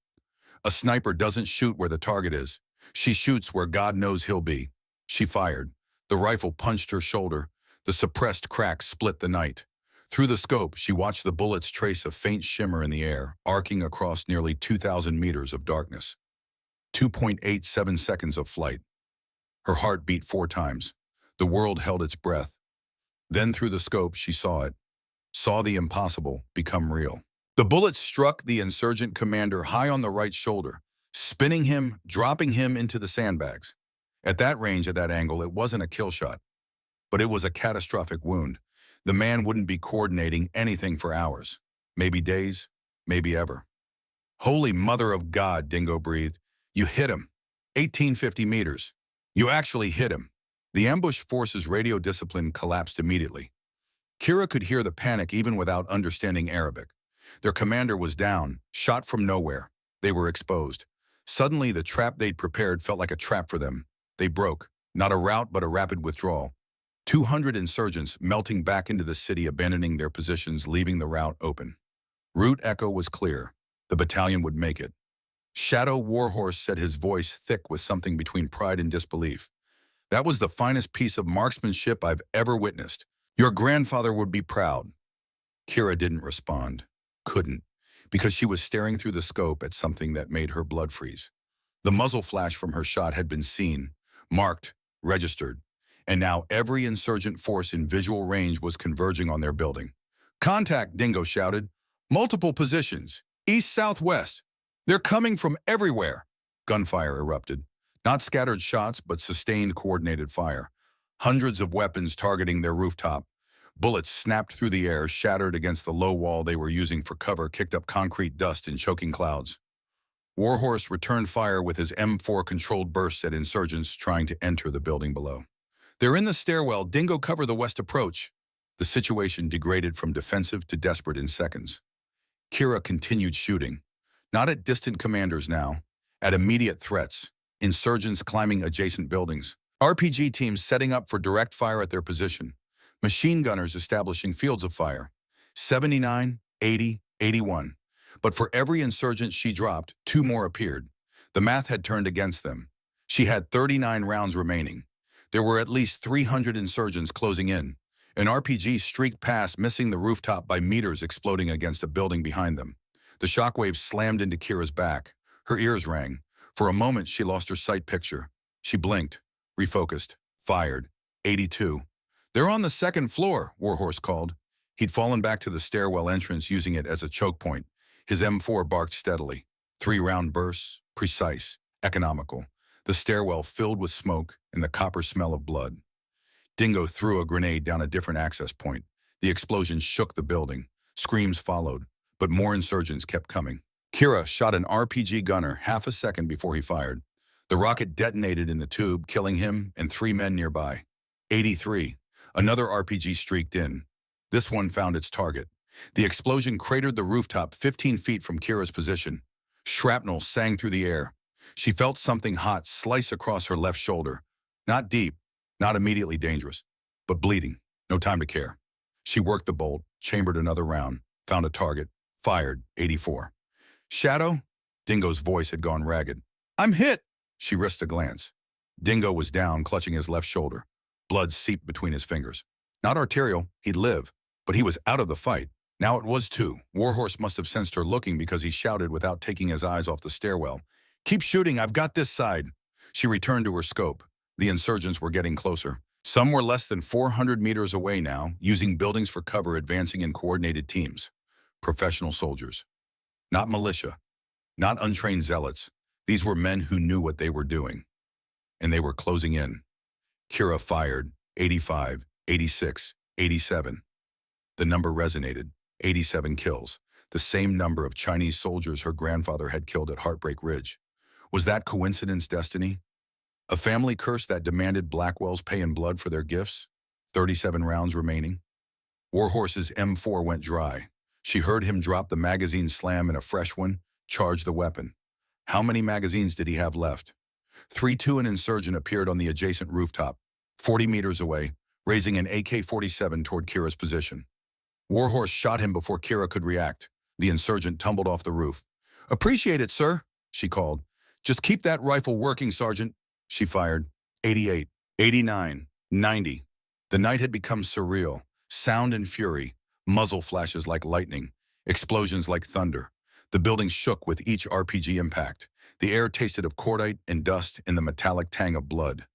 A: A sniper doesn't shoot where the target is. She shoots where God knows he'll be. She fired. The rifle punched her shoulder. The suppressed crack split the night. Through the scope, she watched the bullets trace a faint shimmer in the air, arcing across nearly 2,000 meters of darkness. 2.87 seconds of flight. Her heart beat 4 times. The world held its breath. Then through the scope, she saw it. Saw the impossible become real. The bullet struck the insurgent commander high on the right shoulder, spinning him, dropping him into the sandbags. At that range, at that angle, it wasn't a kill shot, but it was a catastrophic wound. The man wouldn't be coordinating anything for hours, maybe days, maybe ever. Holy Mother of God, Dingo breathed. You hit him. 1,850 meters. You actually hit him. The ambush force's radio discipline collapsed immediately. Kira could hear the panic even without understanding Arabic. Their commander was down, shot from nowhere. They were exposed. Suddenly, the trap they'd prepared felt like a trap for them. They broke, not a rout but a rapid withdrawal. 200 insurgents melting back into the city, abandoning their positions, leaving the route open. Route echo was clear. The battalion would make it. Shadow Warhorse said, his voice thick with something between pride and disbelief. That was the finest piece of marksmanship I've ever witnessed. Your grandfather would be proud. Kira didn't respond. Couldn't, because she was staring through the scope at something that made her blood freeze. The muzzle flash from her shot had been seen, marked, registered, and now every insurgent force in visual range was converging on their building. Contact, Dingo shouted. Multiple positions, east-southwest. They're coming from everywhere. Gunfire erupted. Not scattered shots, but sustained coordinated fire. Hundreds of weapons targeting their rooftop. Bullets snapped through the air, shattered against the low wall they were using for cover, kicked up concrete dust in choking clouds. Warhorse returned fire with his M4 controlled bursts at insurgents trying to enter the building below. They're in the stairwell. Dingo, cover the west approach. The situation degraded from defensive to desperate in seconds. Kira continued shooting. Not at distant commanders now, at immediate threats. Insurgents climbing adjacent buildings. RPG teams setting up for direct fire at their position. Machine gunners establishing fields of fire. 79, 80, 81. But for every insurgent she dropped, 2 more appeared. The math had turned against them. She had 39 rounds remaining. There were at least 300 insurgents closing in. An RPG streaked past, missing the rooftop by meters, exploding against a building behind them. The shockwave slammed into Kira's back. Her ears rang. For a moment, she lost her sight picture. She blinked. refocused, fired. 82. They're on the second floor, Warhorse called. He'd fallen back to the stairwell entrance using it as a choke point. His M4 barked steadily. 3-round bursts, precise, economical. The stairwell filled with smoke and the copper smell of blood. Dingo threw a grenade down a different access point. The explosion shook the building. Screams followed, but more insurgents kept coming. Kira shot an RPG gunner half a second before he fired. The rocket detonated in the tube, killing him and 3 men nearby. 83. Another RPG streaked in. This one found its target. The explosion cratered the rooftop 15 feet from Kira's position. Shrapnel sang through the air. She felt something hot slice across her left shoulder. Not deep, not immediately dangerous, but bleeding. No time to care. She worked the bolt, chambered another round, found a target, fired. 84. Shadow? Dingo's voice had gone ragged. I'm hit! She risked a glance. Dingo was down, clutching his left shoulder. Blood seeped between his fingers. Not arterial, he'd live, but he was out of the fight. Now it was too. Warhorse must have sensed her looking because he shouted without taking his eyes off the stairwell. Keep shooting, I've got this side. She returned to her scope. The insurgents were getting closer. Some were less than 400 meters away now, using buildings for cover, advancing in coordinated teams. Professional soldiers. Not militia. Not untrained zealots. These were men who knew what they were doing. And they were closing in. Kira fired. 85, 86, 87. The number resonated. 87 kills. The same number of Chinese soldiers her grandfather had killed at Heartbreak Ridge. Was that coincidence destiny? A family curse that demanded Blackwell's pay in blood for their gifts? 37 rounds remaining. Warhorse's M4 went dry. She heard him drop the magazine slam and a fresh one, charge the weapon. How many magazines did he have left? 3-2 an insurgent appeared on the adjacent rooftop, 40 meters away, raising an AK-47 toward Kira's position. Warhorse shot him before Kira could react. The insurgent tumbled off the roof. Appreciate it, sir, she called. Just keep that rifle working, Sergeant. She fired. 88, 89, 90. The night had become surreal. Sound and fury, muzzle flashes like lightning, explosions like thunder. The building shook with each RPG impact. The air tasted of cordite and dust and the metallic tang of blood.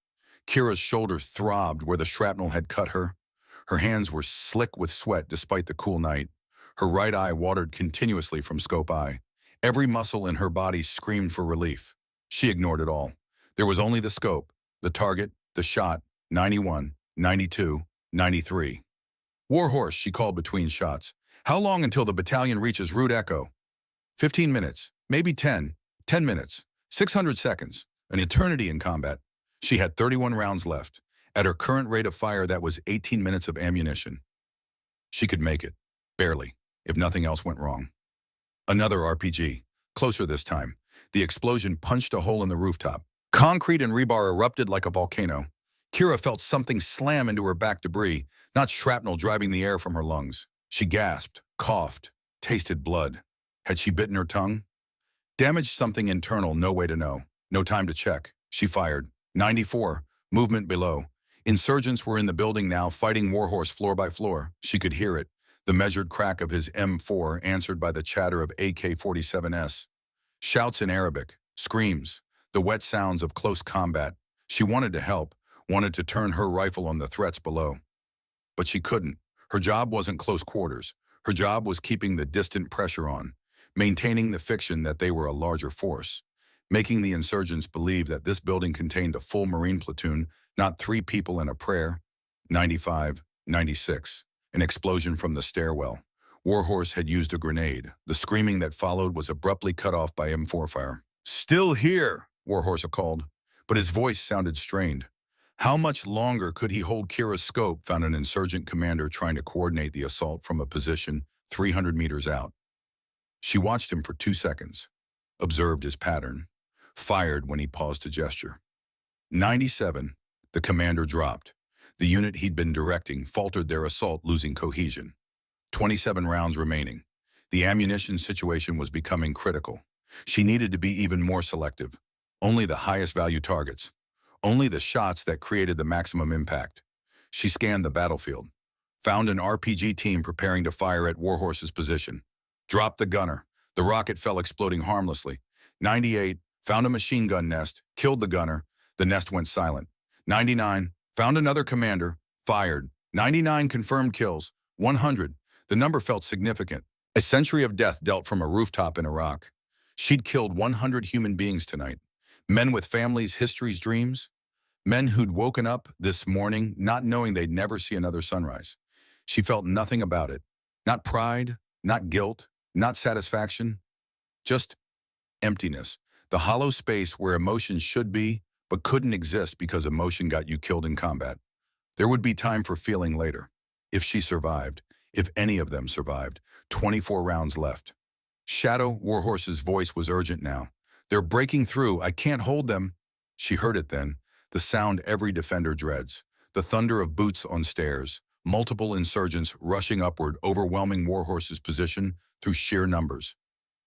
A: Kira's shoulder throbbed where the shrapnel had cut her. Her hands were slick with sweat despite the cool night. Her right eye watered continuously from scope eye. Every muscle in her body screamed for relief. She ignored it all. There was only the scope, the target, the shot, 91, 92, 93. Warhorse, she called between shots. How long until the battalion reaches Route Echo? 15 minutes, maybe 10. 10 minutes, 600 seconds, an eternity in combat. She had 31 rounds left. At her current rate of fire, that was 18 minutes of ammunition. She could make it, barely, if nothing else went wrong. Another RPG, closer this time. The explosion punched a hole in the rooftop. Concrete and rebar erupted like a volcano. Kira felt something slam into her back debris, not shrapnel driving the air from her lungs. She gasped, coughed, tasted blood. Had she bitten her tongue? Damaged something internal, no way to know. No time to check. She fired. 94. Movement below. Insurgents were in the building now, fighting Warhorse floor by floor. She could hear it. The measured crack of his M4 answered by the chatter of AK-47s. Shouts in Arabic. Screams. The wet sounds of close combat. She wanted to help, wanted to turn her rifle on the threats below. But she couldn't. Her job wasn't close quarters. Her job was keeping the distant pressure on, maintaining the fiction that they were a larger force, making the insurgents believe that this building contained a full Marine platoon, not 3 people and a prayer. 95, 96. An explosion from the stairwell. Warhorse had used a grenade. The screaming that followed was abruptly cut off by M4 fire. Still here, Warhorse called, but his voice sounded strained. How much longer could he hold Kira's scope, found an insurgent commander trying to coordinate the assault from a position 300 meters out. She watched him for 2 seconds, observed his pattern, fired when he paused to gesture. 97, the commander dropped. The unit he'd been directing faltered their assault, losing cohesion. 27 rounds remaining. The ammunition situation was becoming critical. She needed to be even more selective. Only the highest value targets. Only the shots that created the maximum impact. She scanned the battlefield. Found an RPG team preparing to fire at Warhorse's position. Dropped the gunner. The rocket fell exploding harmlessly. 98, found a machine gun nest, killed the gunner. The nest went silent. 99. Found another commander. Fired. 99 confirmed kills. 100. The number felt significant. A century of death dealt from a rooftop in Iraq. She'd killed 100 human beings tonight. Men with families, histories, dreams. Men who'd woken up this morning not knowing they'd never see another sunrise. She felt nothing about it. Not pride, not guilt, not satisfaction. Just emptiness. The hollow space where emotions should be, but couldn't exist because emotion got you killed in combat. There would be time for feeling later. If she survived, if any of them survived, 24 rounds left. Shadow Warhorse's voice was urgent now. They're breaking through. I can't hold them. She heard it then, the sound every defender dreads. The thunder of boots on stairs, multiple insurgents rushing upward, overwhelming Warhorse's position through sheer numbers.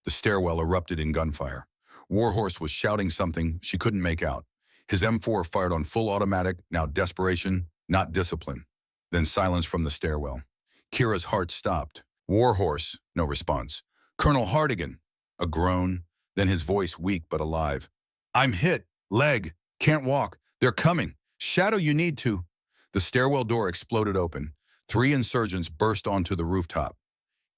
A: The stairwell erupted in gunfire. Warhorse was shouting something she couldn't make out. His M4 fired on full automatic, now desperation, not discipline. Then silence from the stairwell. Kira's heart stopped. Warhorse, no response. Colonel Hardigan, a groan, then his voice weak but alive. I'm hit, leg, can't walk, they're coming. Shadow, you need to. The stairwell door exploded open. 3 insurgents burst onto the rooftop.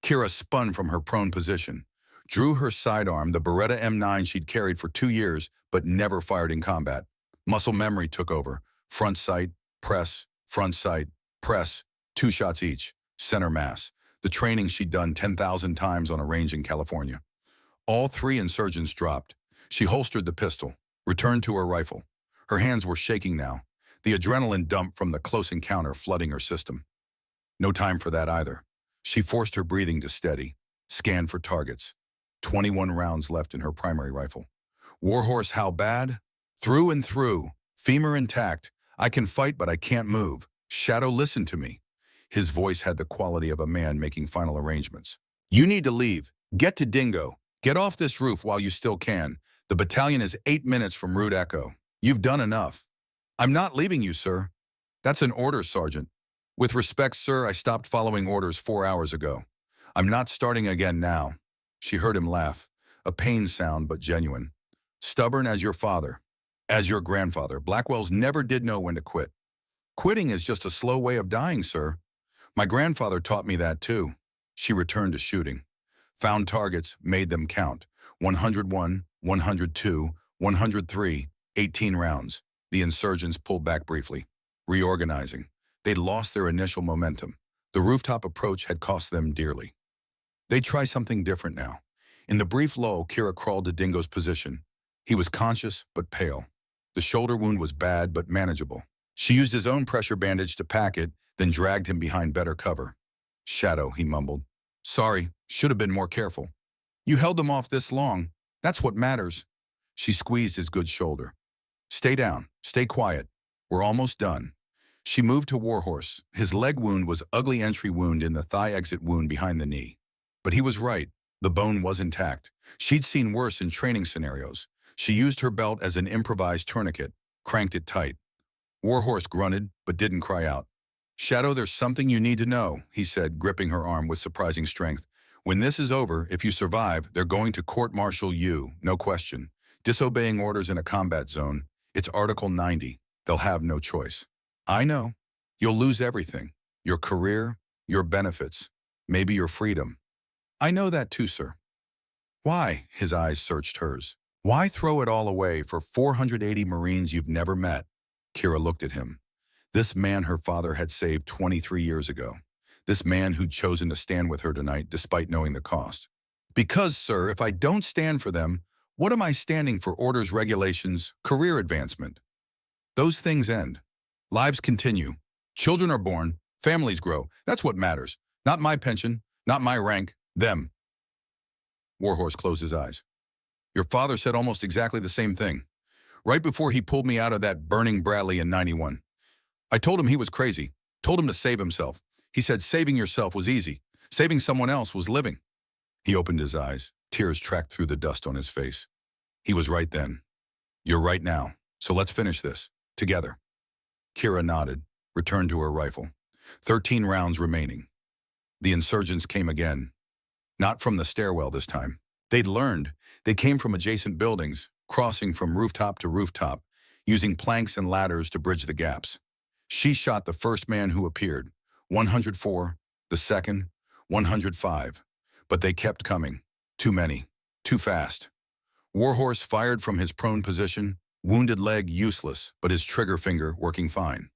A: Kira spun from her prone position, drew her sidearm, the Beretta M9 she'd carried for 2 years but never fired in combat. Muscle memory took over. Front sight, press, front sight, press, 2 shots each, center mass. The training she'd done 10,000 times on a range in California. All 3 insurgents dropped. She holstered the pistol, returned to her rifle. Her hands were shaking now, the adrenaline dump from the close encounter flooding her system. No time for that either. She forced her breathing to steady, scanned for targets. 21 rounds left in her primary rifle. Warhorse, how bad? Through and through, femur intact. I can fight, but I can't move. Shadow, listen to me. His voice had the quality of a man making final arrangements. You need to leave. Get to Dingo. Get off this roof while you still can. The battalion is 8 minutes from Route Echo. You've done enough. I'm not leaving you, sir. That's an order, Sergeant. With respect, sir, I stopped following orders 4 hours ago. I'm not starting again now. She heard him laugh, a pained sound but genuine. Stubborn as your father, as your grandfather, Blackwell's never did know when to quit. Quitting is just a slow way of dying, sir. My grandfather taught me that too. She returned to shooting. Found targets, made them count. 101, 102, 103, 18 rounds. The insurgents pulled back briefly, reorganizing. They'd lost their initial momentum. The rooftop approach had cost them dearly. They'd try something different now. In the brief lull, Kira crawled to Dingo's position. He was conscious but pale. The shoulder wound was bad but manageable. She used his own pressure bandage to pack it, then dragged him behind better cover. Shadow, he mumbled. Sorry, should have been more careful. You held them off this long. That's what matters. She squeezed his good shoulder. Stay down, stay quiet. We're almost done. She moved to Warhorse. His leg wound was ugly entry wound in the thigh exit wound behind the knee. But he was right. The bone was intact. She'd seen worse in training scenarios. She used her belt as an improvised tourniquet, cranked it tight. Warhorse grunted, but didn't cry out. Shadow, there's something you need to know, he said, gripping her arm with surprising strength. When this is over, if you survive, they're going to court-martial you, no question. Disobeying orders in a combat zone, it's Article 90. They'll have no choice. I know. You'll lose everything. Your career, your benefits, maybe your freedom. I know that too, sir. Why? His eyes searched hers. Why throw it all away for 480 Marines you've never met? Kira looked at him. This man her father had saved 23 years ago. This man who'd chosen to stand with her tonight despite knowing the cost. Because, sir, if I don't stand for them, what am I standing for? Orders, regulations, career advancement? Those things end. Lives continue. Children are born. Families grow. That's what matters. Not my pension, not my rank, them. Warhorse closed his eyes. Your father said almost exactly the same thing. Right before he pulled me out of that burning Bradley in '91. I told him he was crazy. Told him to save himself. He said saving yourself was easy. Saving someone else was living. He opened his eyes. Tears tracked through the dust on his face. He was right then. You're right now. So let's finish this. Together. Kira nodded, returned to her rifle. 13 rounds remaining. The insurgents came again. Not from the stairwell this time. They'd learned. They came from adjacent buildings, crossing from rooftop to rooftop. using planks and ladders to bridge the gaps. She shot the first man who appeared, 104, the second, 105. But they kept coming. Too many. Too fast. Warhorse fired from his prone position, wounded leg useless, but his trigger finger working fine.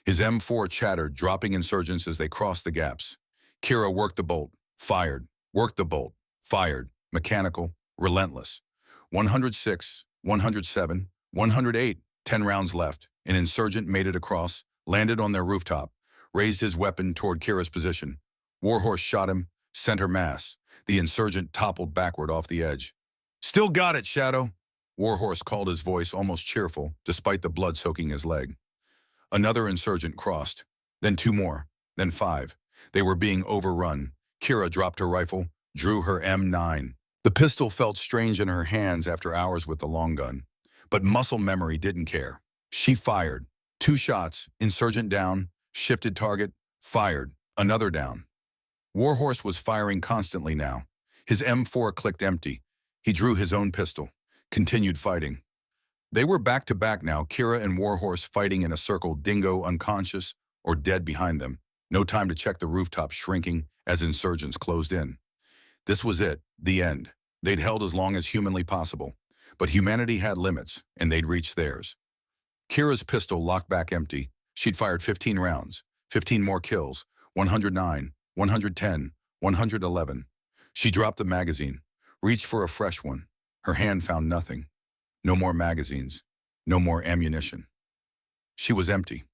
A: His M4 chattered, dropping insurgents as they crossed the gaps. Kira worked the bolt, fired, worked the bolt, fired, mechanical, relentless. 106, 107, 108, 10 rounds left. An insurgent made it across, landed on their rooftop, raised his weapon toward Kira's position. Warhorse shot him, center mass. The insurgent toppled backward off the edge. "Still got it, Shadow," Warhorse called, his voice almost cheerful, despite the blood soaking his leg. Another insurgent crossed, then two more, then five. They were being overrun. Kira dropped her rifle, drew her M9. The pistol felt strange in her hands after hours with the long gun, but muscle memory didn't care. She fired. 2 shots, insurgent down, shifted target, fired, another down. Warhorse was firing constantly now. His M4 clicked empty. He drew his own pistol, continued fighting. They were back to back now, Kira and Warhorse fighting in a circle, Dingo unconscious or dead behind them. No time to check the rooftop shrinking as insurgents closed in. This was it, the end. They'd held as long as humanly possible. But humanity had limits, and they'd reached theirs. Kira's pistol locked back empty. She'd fired 15 rounds, 15 more kills, 109, 110, 111. She dropped the magazine, reached for a fresh one. Her hand found nothing. No more magazines, no more ammunition. She was empty.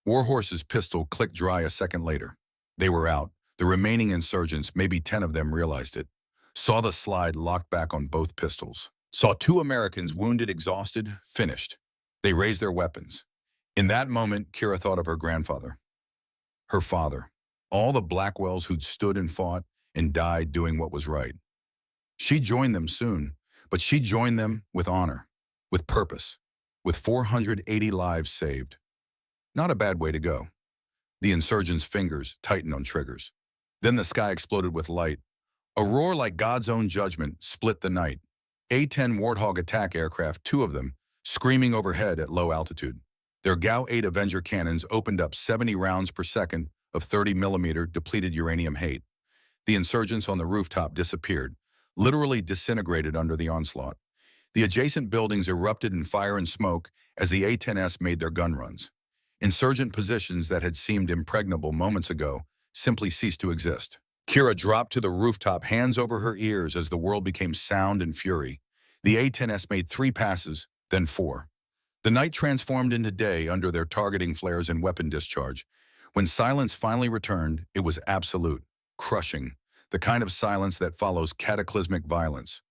A: Warhorse's pistol clicked dry a second later. They were out. The remaining insurgents, maybe 10 of them, realized it. Saw the slide locked back on both pistols. Saw 2 Americans wounded, exhausted, finished. They raised their weapons. In that moment, Kira thought of her grandfather. Her father. All the Blackwells who'd stood and fought and died doing what was right. She joined them soon, but she joined them with honor, with purpose, with 480 lives saved. Not a bad way to go. The insurgents' fingers tightened on triggers. Then the sky exploded with light. A roar like God's own judgment split the night. A-10 Warthog attack aircraft, 2 of them, screaming overhead at low altitude. Their GAU-8 Avenger cannons opened up 70 rounds per second of 30mm depleted uranium hate. The insurgents on the rooftop disappeared, literally disintegrated under the onslaught. The adjacent buildings erupted in fire and smoke as the A-10s made their gun runs. Insurgent positions that had seemed impregnable moments ago simply ceased to exist. Kira dropped to the rooftop, hands over her ears as the world became sound and fury. The A-10s made 3 passes, then 4. The night transformed into day under their targeting flares and weapon discharge. When silence finally returned, it was absolute, crushing, the kind of silence that follows cataclysmic violence.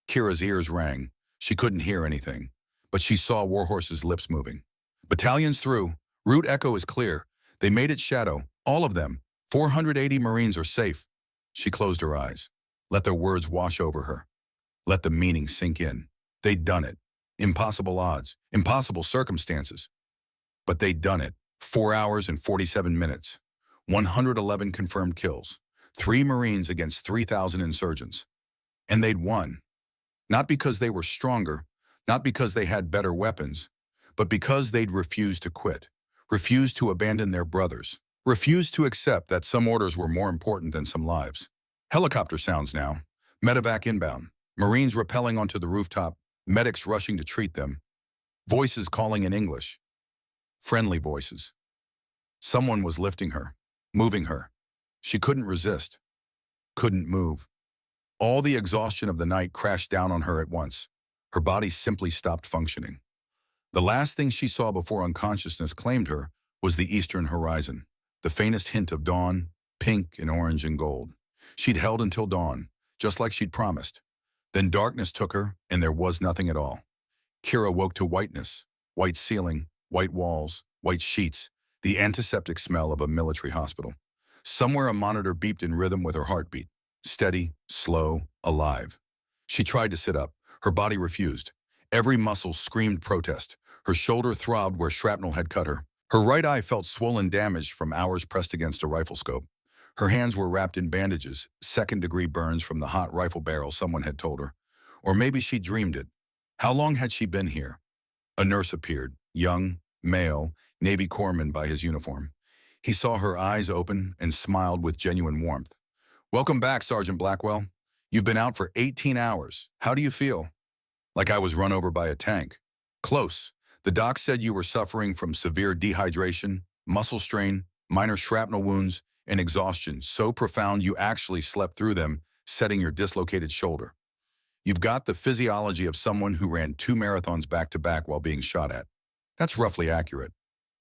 A: Kira's ears rang. She couldn't hear anything, but she saw Warhorse's lips moving. "Battalions through. Route echo is clear. They made it, Shadow. All of them. 480 Marines are safe." She closed her eyes. Let their words wash over her. Let the meaning sink in. They'd done it. Impossible odds, impossible circumstances. But they'd done it. 4 hours and 47 minutes. 111 confirmed kills. 3 Marines against 3,000 insurgents. And they'd won. Not because they were stronger, not because they had better weapons, but because they'd refused to quit, refused to abandon their brothers, refused to accept that some orders were more important than some lives. Helicopter sounds now. Medevac inbound. Marines rappelling onto the rooftop, medics rushing to treat them. Voices calling in English. Friendly voices. Someone was lifting her, moving her. She couldn't resist, couldn't move. All the exhaustion of the night crashed down on her at once. Her body simply stopped functioning. The last thing she saw before unconsciousness claimed her was the eastern horizon, the faintest hint of dawn, pink and orange and gold. She'd held until dawn, just like she'd promised. Then darkness took her, and there was nothing at all. Kira woke to whiteness, white ceiling, white walls, white sheets, the antiseptic smell of a military hospital. Somewhere a monitor beeped in rhythm with her heartbeat, steady, slow, alive. She tried to sit up. Her body refused. Every muscle screamed protest. Her shoulder throbbed where shrapnel had cut her. Her right eye felt swollen, damaged from hours pressed against a rifle scope. Her hands were wrapped in bandages, second-degree burns from the hot rifle barrel, someone had told her. Or maybe she dreamed it. How long had she been here? A nurse appeared, young, male, Navy corpsman by his uniform. He saw her eyes open and smiled with genuine warmth. "Welcome back, Sergeant Blackwell. You've been out for 18 hours. How do you feel?" "Like I was run over by a tank." "Close. The doc said you were suffering from severe dehydration, muscle strain, minor shrapnel wounds, and exhaustion so profound you actually slept through them, setting your dislocated shoulder. You've got the physiology of someone who ran 2 marathons back-to-back while being shot at." "That's roughly accurate."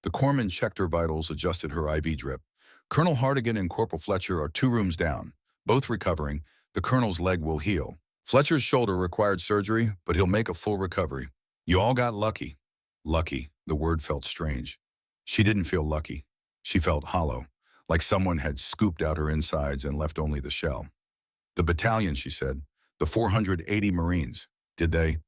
A: The corpsman checked her vitals, adjusted her IV drip. "Colonel Hardigan and Corporal Fletcher are 2 rooms down, both recovering. The colonel's leg will heal. Fletcher's shoulder required surgery, but he'll make a full recovery. You all got lucky." Lucky, the word felt strange. She didn't feel lucky. She felt hollow, like someone had scooped out her insides and left only the shell. "The battalion," she said, "the 480 Marines, did they?"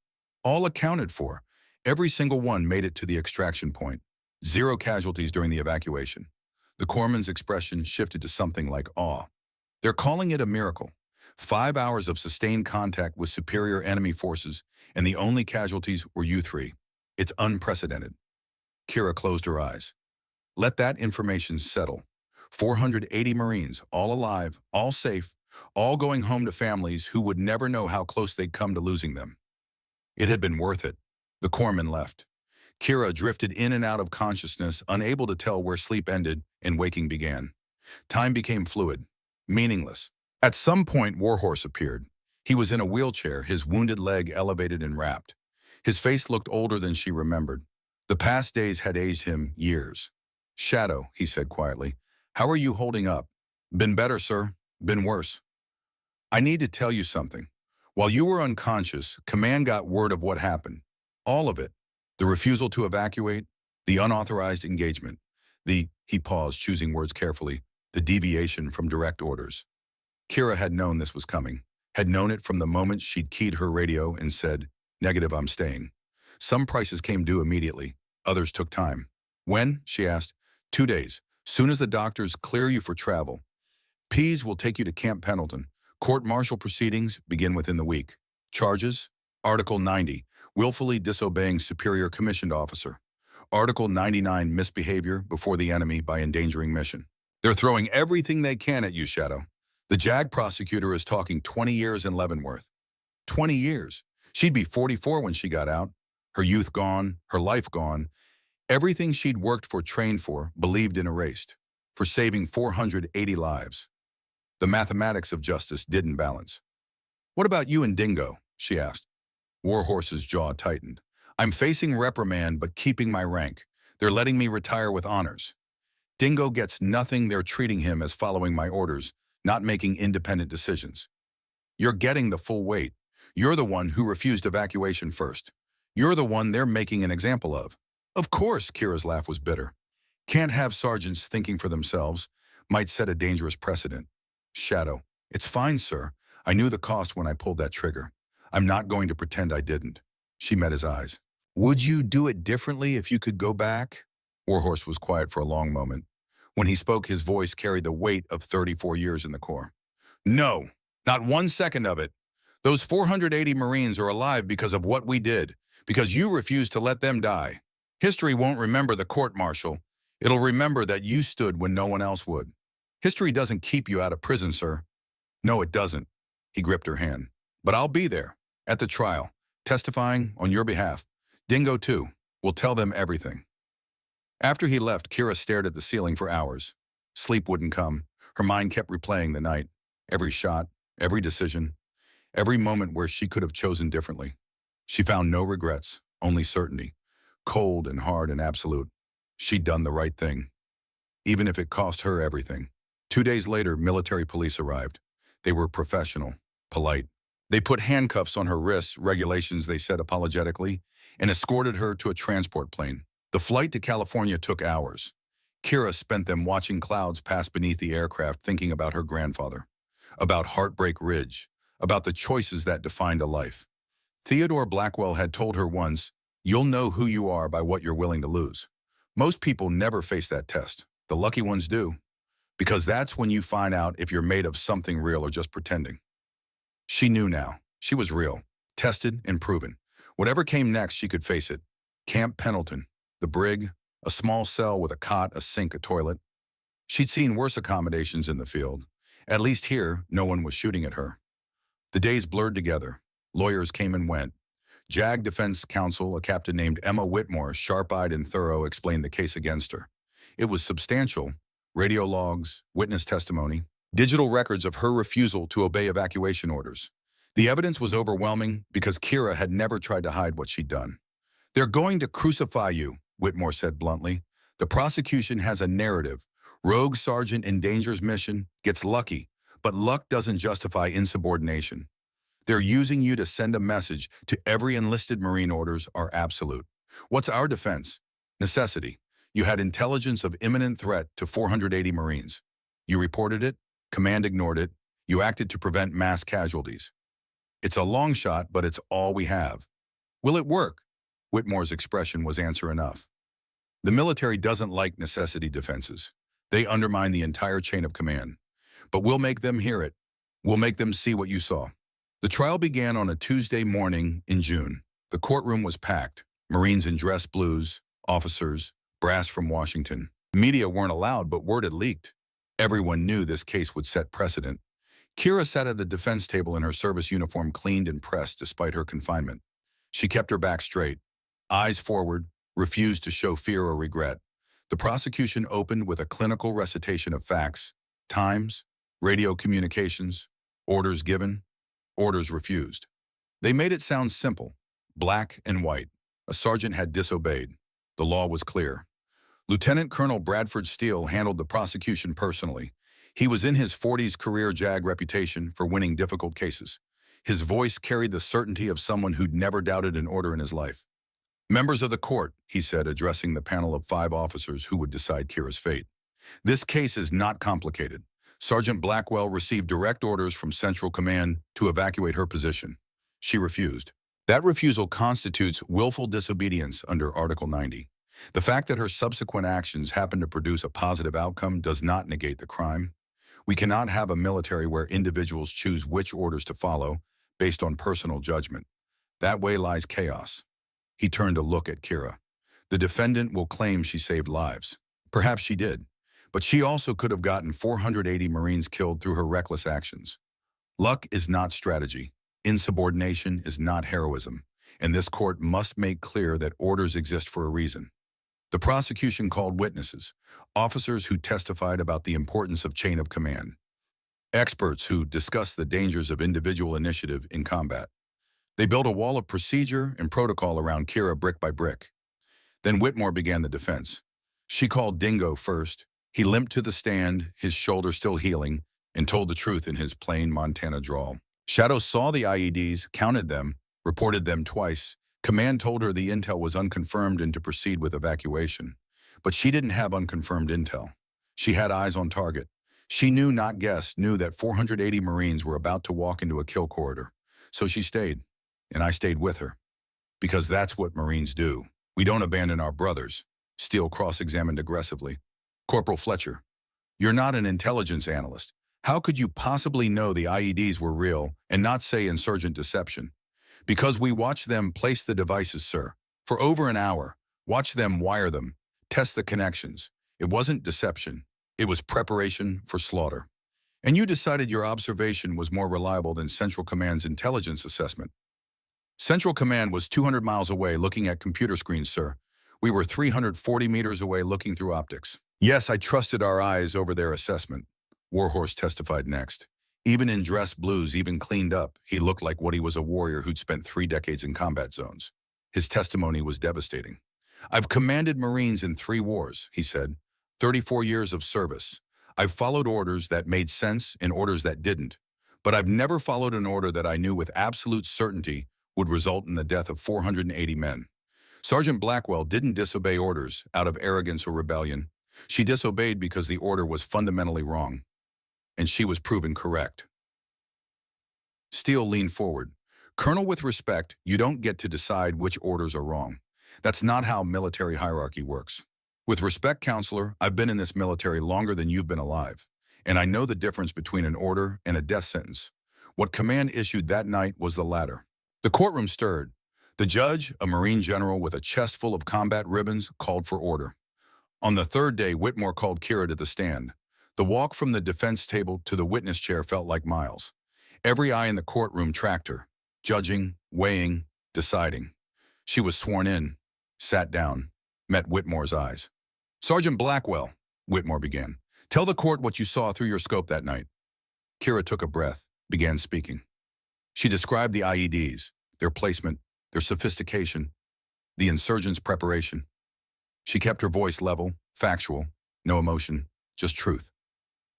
A: "All accounted for. Every single one made it to the extraction point. 0 casualties during the evacuation." The corpsman's expression shifted to something like awe. "They're calling it a miracle. 5 hours of sustained contact with superior enemy forces, and the only casualties were you 3. It's unprecedented." Kira closed her eyes. Let that information settle. 480 Marines, all alive, all safe, all going home to families who would never know how close they'd come to losing them. It had been worth it. The corpsman left. Kira drifted in and out of consciousness, unable to tell where sleep ended and waking began. Time became fluid, meaningless. At some point, Warhorse appeared. He was in a wheelchair, his wounded leg elevated and wrapped. His face looked older than she remembered. The past days had aged him years. "Shadow," he said quietly, "how are you holding up?" "Been better, sir. Been worse." "I need to tell you something. While you were unconscious, command got word of what happened. All of it. The refusal to evacuate, the unauthorized engagement, he paused, choosing words carefully, the deviation from direct orders." Kira had known this was coming, had known it from the moment she'd keyed her radio and said, "Negative, I'm staying." Some prices came due immediately, others took time. "When?" she asked. 2 days. Soon as the doctors clear you for travel. Pease will take you to Camp Pendleton. Court-martial proceedings begin within the week. Charges? Article 90, willfully disobeying superior commissioned officer. Article 99, misbehavior before the enemy by endangering mission. They're throwing everything they can at you, Shadow. The JAG prosecutor is talking 20 years in Leavenworth. 20 years. She'd be 44 when she got out. Her youth gone, her life gone. Everything she'd worked for, trained for, believed in erased. For saving 480 lives. The mathematics of justice didn't balance. "What about you and Dingo?" she asked. Warhorse's jaw tightened. "I'm facing reprimand but keeping my rank. They're letting me retire with honors. Dingo gets nothing. They're treating him as following my orders, not making independent decisions. You're getting the full weight. You're the one who refused evacuation first. You're the one they're making an example of." "Of course," Kira's laugh was bitter. "Can't have sergeants thinking for themselves. Might set a dangerous precedent." "Shadow, it's fine, sir. I knew the cost when I pulled that trigger. I'm not going to pretend I didn't." She met his eyes. "Would you do it differently if you could go back?" Warhorse was quiet for a long moment. When he spoke, his voice carried the weight of 34 years in the Corps. "No, not 1 second of it. Those 480 Marines are alive because of what we did, because you refused to let them die. History won't remember the court-martial. It'll remember that you stood when no one else would. History doesn't keep you out of prison, sir." "No, it doesn't." He gripped her hand. "But I'll be there, at the trial, testifying on your behalf. Dingo, too. We'll tell them everything." After he left, Kira stared at the ceiling for hours. Sleep wouldn't come. Her mind kept replaying the night. Every shot, every decision, every moment where she could have chosen differently. She found no regrets, only certainty. Cold and hard and absolute. She'd done the right thing. Even if it cost her everything. 2 days later, military police arrived. They were professional, polite. They put handcuffs on her wrists, regulations they said apologetically, and escorted her to a transport plane. The flight to California took hours. Kira spent them watching clouds pass beneath the aircraft, thinking about her grandfather, about Heartbreak Ridge, about the choices that defined a life. Theodore Blackwell had told her once, "You'll know who you are by what you're willing to lose." Most people never face that test. The lucky ones do. Because that's when you find out if you're made of something real or just pretending. She knew now. She was real, tested and proven. Whatever came next, she could face it. Camp Pendleton, the brig, a small cell with a cot, a sink, a toilet. She'd seen worse accommodations in the field. At least here, no one was shooting at her. The days blurred together. Lawyers came and went. JAG Defense Counsel, a captain named Emma Whitmore, sharp-eyed and thorough, explained the case against her. It was substantial. Radio logs, witness testimony, digital records of her refusal to obey evacuation orders. The evidence was overwhelming because Kira had never tried to hide what she'd done. "They're going to crucify you," Whitmore said bluntly. "The prosecution has a narrative. Rogue sergeant endangers mission, gets lucky, but luck doesn't justify insubordination. They're using you to send a message to every enlisted Marine orders are absolute. What's our defense? Necessity. You had intelligence of imminent threat to 480 Marines. You reported it, command ignored it, you acted to prevent mass casualties. It's a long shot, but it's all we have. Will it work?" Whitmore's expression was answer enough. The military doesn't like necessity defenses. They undermine the entire chain of command. But we'll make them hear it. We'll make them see what you saw. The trial began on a Tuesday morning in June. The courtroom was packed. Marines in dress blues, officers, brass from Washington. Media weren't allowed, but word had leaked. Everyone knew this case would set precedent. Kira sat at the defense table in her service uniform, cleaned and pressed despite her confinement. She kept her back straight, eyes forward, refused to show fear or regret. The prosecution opened with a clinical recitation of facts, times, radio communications, orders given, orders refused. They made it sound simple, black and white. A sergeant had disobeyed. The law was clear. Lieutenant Colonel Bradford Steele handled the prosecution personally. He was in his 40s career JAG reputation for winning difficult cases. His voice carried the certainty of someone who'd never doubted an order in his life. "Members of the court," he said, addressing the panel of 5 officers who would decide Kira's fate. "This case is not complicated. Sergeant Blackwell received direct orders from Central Command to evacuate her position. She refused. That refusal constitutes willful disobedience under Article 90. The fact that her subsequent actions happen to produce a positive outcome does not negate the crime. We cannot have a military where individuals choose which orders to follow based on personal judgment. That way lies chaos." He turned to look at Kira. "The defendant will claim she saved lives. Perhaps she did. But she also could have gotten 480 Marines killed through her reckless actions. Luck is not strategy. Insubordination is not heroism. And this court must make clear that orders exist for a reason." The prosecution called witnesses, officers who testified about the importance of chain of command, experts who discussed the dangers of individual initiative in combat. They built a wall of procedure and protocol around Kira brick by brick. Then Whitmore began the defense. She called Dingo first. He limped to the stand, his shoulder still healing, and told the truth in his plain Montana drawl. Shadow saw the IEDs, counted them, reported them twice. Command told her the intel was unconfirmed and to proceed with evacuation. But she didn't have unconfirmed intel. She had eyes on target. She knew, not guessed, knew that 480 Marines were about to walk into a kill corridor. So she stayed, and I stayed with her. Because that's what Marines do. We don't abandon our brothers. Steele cross-examined aggressively. "Corporal Fletcher, you're not an intelligence analyst. How could you possibly know the IEDs were real and not say insurgent deception?" "Because we watched them place the devices, sir. For over an hour. Watch them wire them. Test the connections. It wasn't deception. It was preparation for slaughter. And you decided your observation was more reliable than Central Command's intelligence assessment." "Central Command was 200 miles away looking at computer screens, sir. We were 340 meters away looking through optics. Yes, I trusted our eyes over their assessment." Warhorse testified next. Even in dress blues, even cleaned up, he looked like what he was, a warrior who'd spent 3 decades in combat zones. His testimony was devastating. "I've commanded Marines in 3 wars," he said. 34 years of service. I've followed orders that made sense and orders that didn't. But I've never followed an order that I knew with absolute certainty would result in the death of 480 men. Sergeant Blackwell didn't disobey orders out of arrogance or rebellion. She disobeyed because the order was fundamentally wrong. And she was proven correct. Steele leaned forward. "Colonel, with respect, you don't get to decide which orders are wrong. That's not how military hierarchy works. With respect, counselor, I've been in this military longer than you've been alive, and I know the difference between an order and a death sentence. What command issued that night was the latter." The courtroom stirred. The judge, a Marine general with a chest full of combat ribbons, called for order. On the third day, Whitmore called Kira to the stand. The walk from the defense table to the witness chair felt like miles. Every eye in the courtroom tracked her, judging, weighing, deciding. She was sworn in, sat down, met Whitmore's eyes. "Sergeant Blackwell," Whitmore began, "tell the court what you saw through your scope that night." Kira took a breath, began speaking. She described the IEDs, their placement, their sophistication, the insurgents' preparation. She kept her voice level, factual, no emotion, just truth.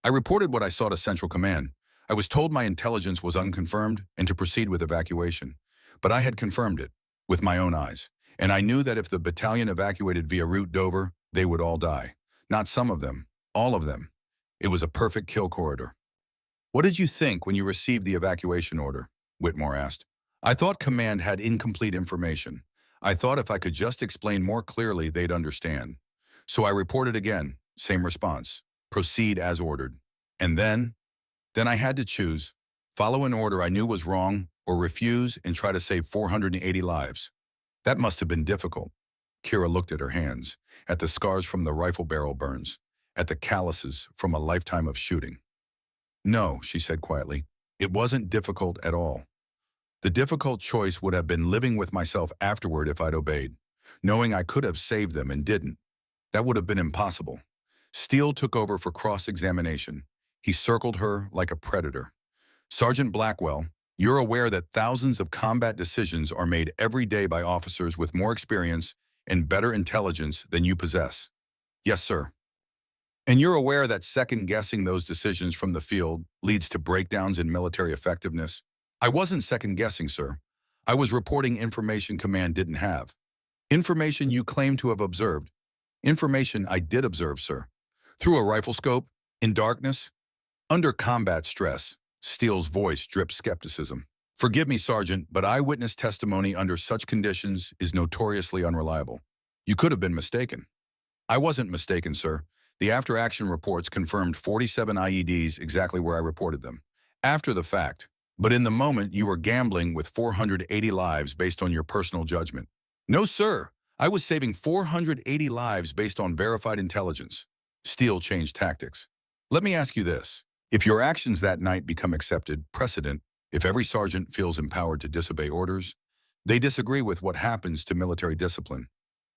A: "I reported what I saw to Central Command. I was told my intelligence was unconfirmed and to proceed with evacuation. But I had confirmed it, with my own eyes. And I knew that if the battalion evacuated via route Dover, they would all die. Not some of them, all of them. It was a perfect kill corridor." "What did you think when you received the evacuation order?" Whitmore asked. "I thought command had incomplete information. I thought if I could just explain more clearly, they'd understand. So I reported again, same response. Proceed as ordered. And then I had to choose. Follow an order I knew was wrong, or refuse and try to save 480 lives. That must have been difficult." Kira looked at her hands, at the scars from the rifle barrel burns, at the calluses from a lifetime of shooting. "No," she said quietly, "it wasn't difficult at all. The difficult choice would have been living with myself afterward if I'd obeyed, knowing I could have saved them and didn't. That would have been impossible." Steele took over for cross-examination. He circled her like a predator. "Sergeant Blackwell, you're aware that thousands of combat decisions are made every day by officers with more experience and better intelligence than you possess." "Yes, sir." "And you're aware that second-guessing those decisions from the field leads to breakdowns in military effectiveness?" "I wasn't second-guessing, sir. I was reporting information command didn't have. Information you claim to have observed. Information I did observe, sir. Through a rifle scope, in darkness, under combat stress." Steele's voice dripped skepticism. "Forgive me, Sergeant, but eyewitness testimony under such conditions is notoriously unreliable. You could have been mistaken." "I wasn't mistaken, sir. The after-action reports confirmed 47 IEDs exactly where I reported them. After the fact. But in the moment, you were gambling with 480 lives based on your personal judgment." "No, sir. I was saving 480 lives based on verified intelligence." Steele changed tactics. "Let me ask you this. If your actions that night become accepted precedent, if every sergeant feels empowered to disobey orders, they disagree with what happens to military discipline."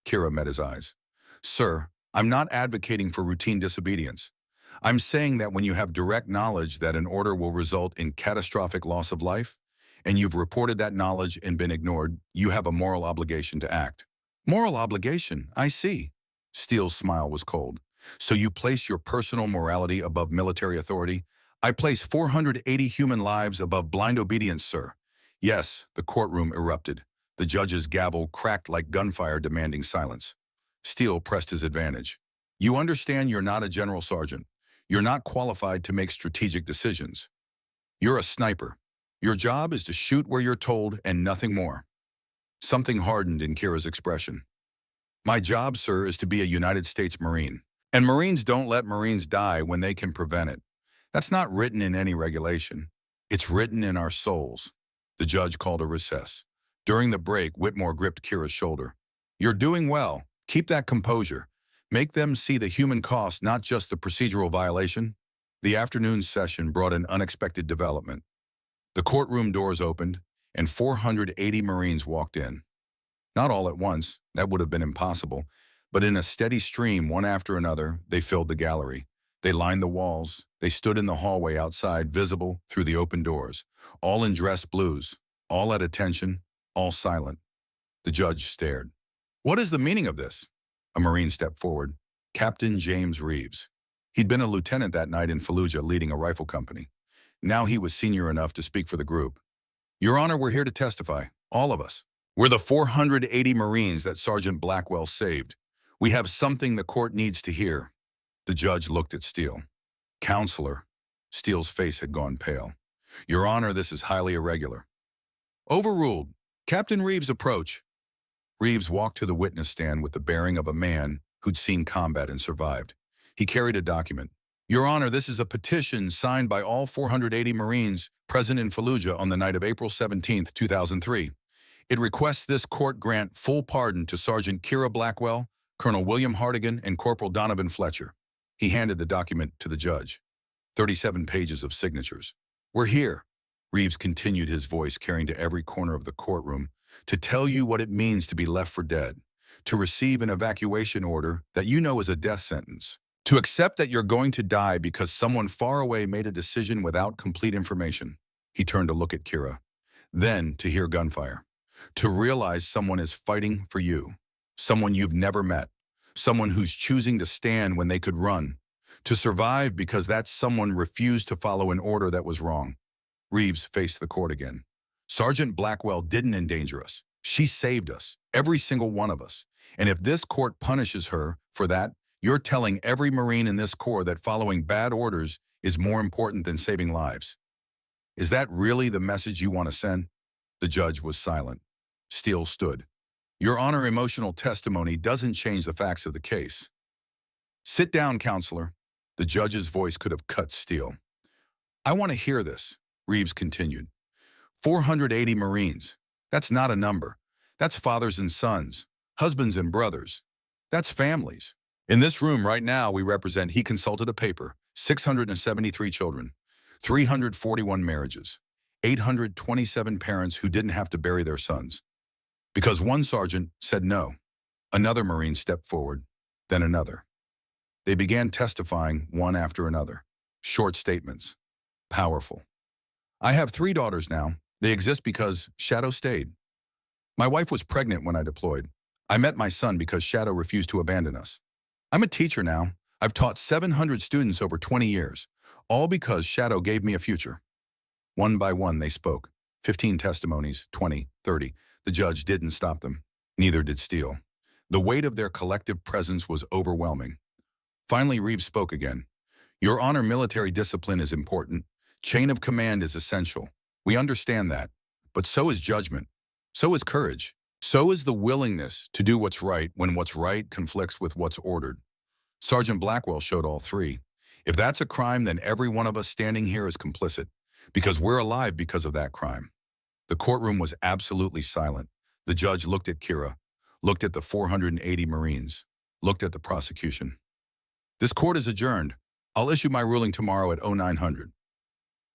A: Kira met his eyes. "Sir, I'm not advocating for routine disobedience. I'm saying that when you have direct knowledge that an order will result in catastrophic loss of life, and you've reported that knowledge and been ignored, you have a moral obligation to act." "Moral obligation, I see." Steele's smile was cold. "So you place your personal morality above military authority?" "I place 480 human lives above blind obedience, sir." Yes, the courtroom erupted. The judge's gavel cracked like gunfire demanding silence. Steele pressed his advantage. "You understand you're not a general sergeant. You're not qualified to make strategic decisions. You're a sniper. Your job is to shoot where you're told and nothing more." Something hardened in Kira's expression. "My job, sir, is to be a United States Marine. And Marines don't let Marines die when they can prevent it. That's not written in any regulation. It's written in our souls." The judge called a recess. During the break, Whitmore gripped Kira's shoulder. "You're doing well. Keep that composure. Make them see the human cost, not just the procedural violation." The afternoon session brought an unexpected development. The courtroom doors opened, and 480 Marines walked in. Not all at once, that would have been impossible, but in a steady stream, one after another, they filled the gallery. They lined the walls. They stood in the hallway outside, visible through the open doors, all in dress blues, all at attention, all silent. The judge stared. "What is the meaning of this?" A Marine stepped forward. Captain James Reeves. He'd been a lieutenant that night in Fallujah leading a rifle company. Now he was senior enough to speak for the group. "Your Honor, we're here to testify, all of us. We're the 480 Marines that Sergeant Blackwell saved. We have something the court needs to hear." The judge looked at Steele. "Counselor." Steele's face had gone pale. "Your Honor, this is highly irregular." "Overruled. Captain Reeves, approach." Reeves walked to the witness stand with the bearing of a man who'd seen combat and survived. He carried a document. "Your Honor, this is a petition signed by all 480 Marines present in Fallujah on the night of April 17, 2003. It requests this court grant full pardon to Sergeant Kira Blackwell, Colonel William Hartigan, and Corporal Donovan Fletcher. He handed the document to the judge. 37 pages of signatures. We're here, Reeves continued, his voice carrying to every corner of the courtroom, to tell you what it means to be left for dead, to receive an evacuation order that you know is a death sentence, to accept that you're going to die because someone far away made a decision without complete information. He turned to look at Kira. Then to hear gunfire. To realize someone is fighting for you. Someone you've never met. Someone who's choosing to stand when they could run. To survive because that someone refused to follow an order that was wrong. Reeves faced the court again. Sergeant Blackwell didn't endanger us. She saved us, every single one of us. And if this court punishes her for that, you're telling every Marine in this Corps that following bad orders is more important than saving lives. Is that really the message you want to send? The judge was silent. Steele stood. Your Honor, emotional testimony doesn't change the facts of the case. Sit down, counselor. The judge's voice could have cut steel. I want to hear this, Reeves continued. 480 Marines. That's not a number. That's fathers and sons, husbands and brothers. That's families. In this room right now, we represent, he consulted a paper, 673 children, 341 marriages, 827 parents who didn't have to bury their sons. Because one sergeant said no. Another Marine stepped forward, then another. They began testifying one after another. Short statements. Powerful. I have 3 daughters now. They exist because Shadow stayed. My wife was pregnant when I deployed. I met my son because Shadow refused to abandon us. I'm a teacher now. I've taught 700 students over 20 years, all because Shadow gave me a future. One by one, they spoke. 15 testimonies, 20, 30. The judge didn't stop them. Neither did Steele. The weight of their collective presence was overwhelming. Finally, Reeves spoke again. Your Honor, military discipline is important. Chain of command is essential. We understand that. But so is judgment. So is courage. So is the willingness to do what's right when what's right conflicts with what's ordered. Sergeant Blackwell showed all 3. If that's a crime, then every one of us standing here is complicit, because we're alive because of that crime. The courtroom was absolutely silent. The judge looked at Kira, looked at the 480 Marines, looked at the prosecution. This court is adjourned. I'll issue my ruling tomorrow at 0900.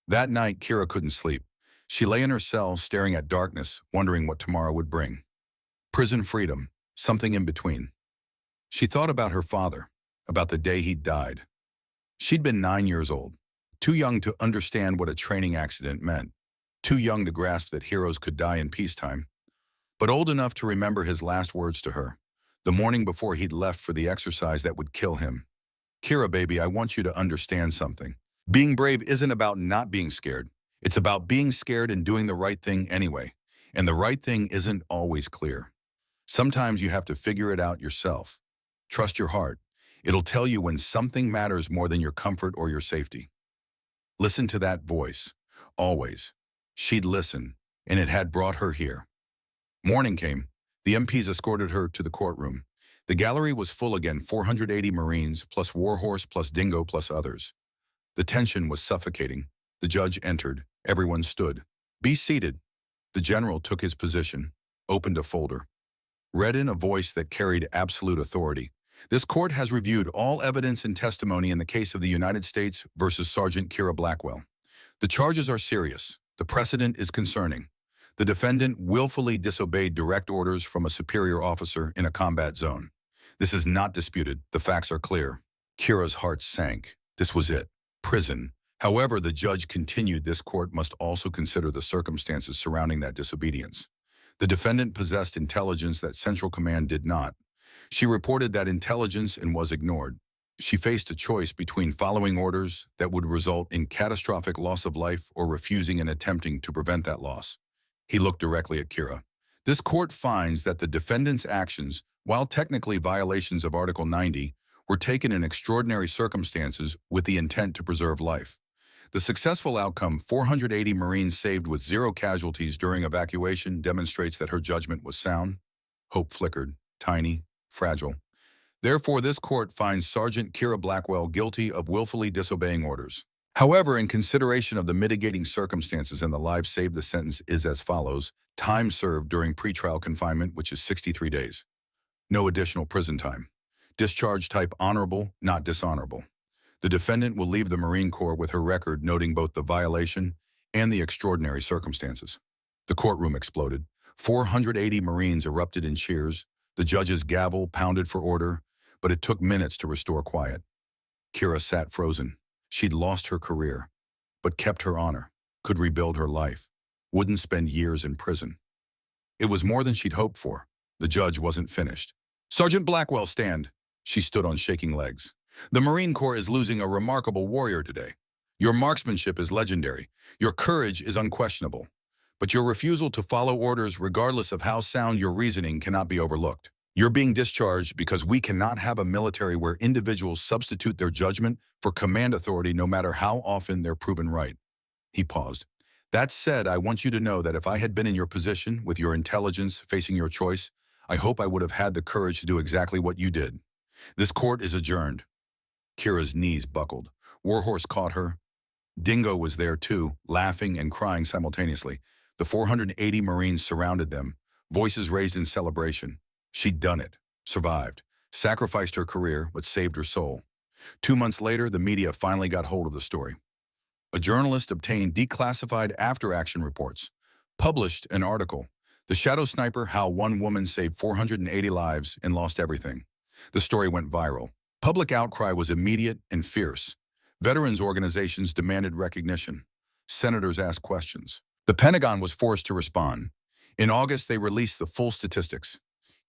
A: That night, Kira couldn't sleep. She lay in her cell, staring at darkness, wondering what tomorrow would bring. Prison freedom, something in between. She thought about her father, about the day he'd died. She'd been 9 years old, too young to understand what a training accident meant, too young to grasp that heroes could die in peacetime, but old enough to remember his last words to her, the morning before he'd left for the exercise that would kill him. Kira, baby, I want you to understand something. Being brave isn't about not being scared. It's about being scared and doing the right thing anyway. And the right thing isn't always clear. Sometimes you have to figure it out yourself. Trust your heart. It'll tell you when something matters more than your comfort or your safety. Listen to that voice. Always. She'd listen, and it had brought her here. Morning came. The MPs escorted her to the courtroom. The gallery was full again, 480 Marines, plus Warhorse, plus Dingo, plus others. The tension was suffocating. The judge entered. Everyone stood. Be seated. The general took his position, opened a folder, read in a voice that carried absolute authority. This court has reviewed all evidence and testimony in the case of the United States versus Sergeant Kira Blackwell. The charges are serious. The precedent is concerning. The defendant willfully disobeyed direct orders from a superior officer in a combat zone. This is not disputed. The facts are clear. Kira's heart sank. This was it. Prison. However, the judge continued, this court must also consider the circumstances surrounding that disobedience. The defendant possessed intelligence that Central Command did not. She reported that intelligence and was ignored. She faced a choice between following orders that would result in catastrophic loss of life or refusing and attempting to prevent that loss. He looked directly at Kira. This court finds that the defendant's actions, while technically violations of Article 90, were taken in extraordinary circumstances with the intent to preserve life. The successful outcome, 480 Marines saved with 0 casualties during evacuation, demonstrates that her judgment was sound. Hope flickered, tiny, fragile. Therefore, this court finds Sergeant Kira Blackwell guilty of willfully disobeying orders. However, in consideration of the mitigating circumstances and the lives saved, the sentence is as follows. Time served during pretrial confinement, which is 63 days. No additional prison time. Discharge type honorable, not dishonorable. The defendant will leave the Marine Corps with her record noting both the violation and the extraordinary circumstances. The courtroom exploded. 480 Marines erupted in cheers. The judge's gavel pounded for order, but it took minutes to restore quiet. Kira sat frozen. She'd lost her career, but kept her honor, could rebuild her life, wouldn't spend years in prison. It was more than she'd hoped for. The judge wasn't finished. Sergeant Blackwell, stand. She stood on shaking legs. The Marine Corps is losing a remarkable warrior today. Your marksmanship is legendary. Your courage is unquestionable. But your refusal to follow orders, regardless of how sound your reasoning, cannot be overlooked. You're being discharged because we cannot have a military where individuals substitute their judgment for command authority no matter how often they're proven right. He paused. That said, I want you to know that if I had been in your position, with your intelligence facing your choice, I hope I would have had the courage to do exactly what you did. This court is adjourned. Kira's knees buckled. Warhorse caught her. Dingo was there too, laughing and crying simultaneously. The 480 Marines surrounded them, voices raised in celebration. She'd done it, survived, sacrificed her career, but saved her soul. 2 months later, the media finally got hold of the story. A journalist obtained declassified after-action reports, published an article, The Shadow Sniper, How One Woman Saved 480 Lives and Lost Everything. The story went viral. Public outcry was immediate and fierce. Veterans organizations demanded recognition. Senators asked questions. The Pentagon was forced to respond. In August, they released the full statistics.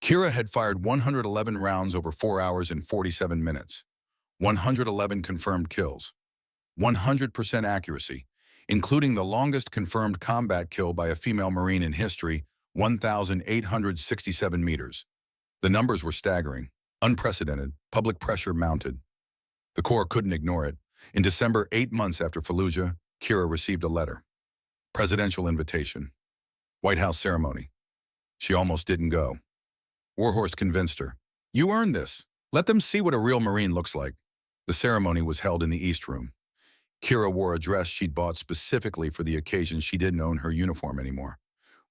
A: Kira had fired 111 rounds over 4 hours and 47 minutes. 111 confirmed kills. 100% accuracy, including the longest confirmed combat kill by a female Marine in history, 1,867 meters. The numbers were staggering, unprecedented, public pressure mounted. The Corps couldn't ignore it. In December, 8 months after Fallujah, Kira received a letter. Presidential invitation. White House ceremony. She almost didn't go. Warhorse convinced her. You earned this. Let them see what a real Marine looks like. The ceremony was held in the East Room. Kira wore a dress she'd bought specifically for the occasion. She didn't own her uniform anymore.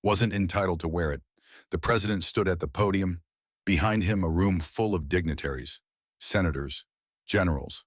A: Wasn't entitled to wear it. The president stood at the podium. Behind him, a room full of dignitaries, senators, generals,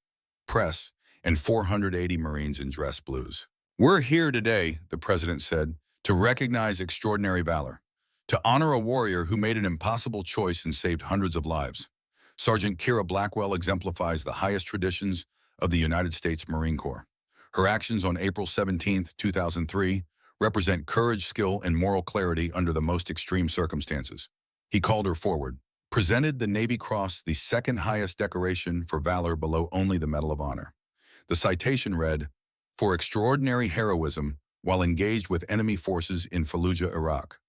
A: press, and 480 Marines in dress blues. We're here today, the president said, to recognize extraordinary valor, to honor a warrior who made an impossible choice and saved hundreds of lives. Sergeant Kira Blackwell exemplifies the highest traditions of the United States Marine Corps. Her actions on April 17, 2003, represent courage, skill, and moral clarity under the most extreme circumstances. He called her forward, presented the Navy Cross, the second highest decoration for valor below only the Medal of Honor. The citation read, for extraordinary heroism while engaged with enemy forces in Fallujah, Iraq.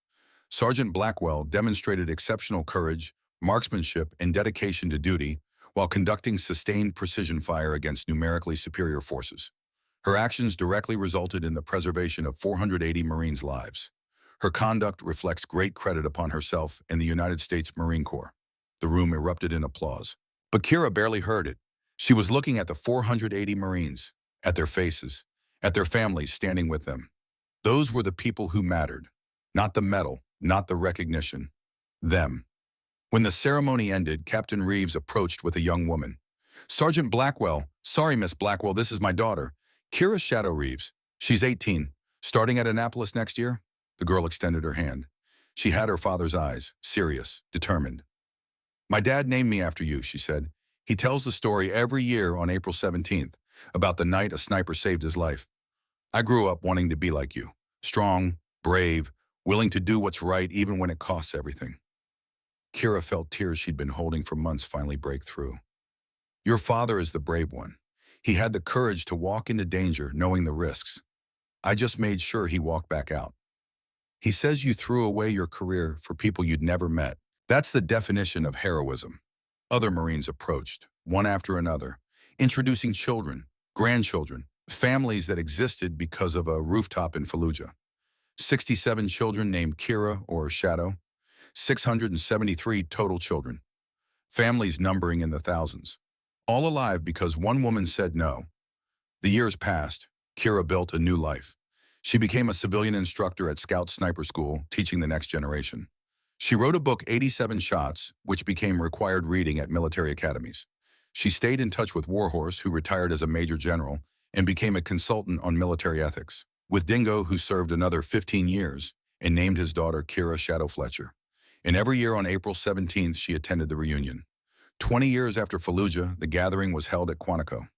A: Sergeant Blackwell demonstrated exceptional courage, marksmanship, and dedication to duty while conducting sustained precision fire against numerically superior forces. Her actions directly resulted in the preservation of 480 Marines' lives. Her conduct reflects great credit upon herself and the United States Marine Corps. The room erupted in applause. But Kira barely heard it. She was looking at the 480 Marines, at their faces, at their families standing with them. Those were the people who mattered. Not the medal, not the recognition. Them. When the ceremony ended, Captain Reeves approached with a young woman. Sergeant Blackwell, sorry, Miss Blackwell, this is my daughter, Kira Shadow Reeves. She's 18, starting at Annapolis next year. The girl extended her hand. She had her father's eyes, serious, determined. My dad named me after you, she said. He tells the story every year on April 17th, about the night a sniper saved his life. I grew up wanting to be like you, strong, brave, willing to do what's right even when it costs everything. Kira felt tears she'd been holding for months finally break through. Your father is the brave one. He had the courage to walk into danger knowing the risks. I just made sure he walked back out. He says you threw away your career for people you'd never met. That's the definition of heroism. Other Marines approached, one after another, introducing children, grandchildren, families that existed because of a rooftop in Fallujah. 67 children named Kira or Shadow, 673 total children, families numbering in the thousands, all alive because one woman said no. The years passed. Kira built a new life. She became a civilian instructor at Scout Sniper School, teaching the next generation. She wrote a book, 87 Shots, which became required reading at military academies. She stayed in touch with Warhorse, who retired as a major general, and became a consultant on military ethics, with Dingo, who served another 15 years, and named his daughter Kira Shadow Fletcher. And every year on April 17th, she attended the reunion. 20 years after Fallujah, the gathering was held at Quantico.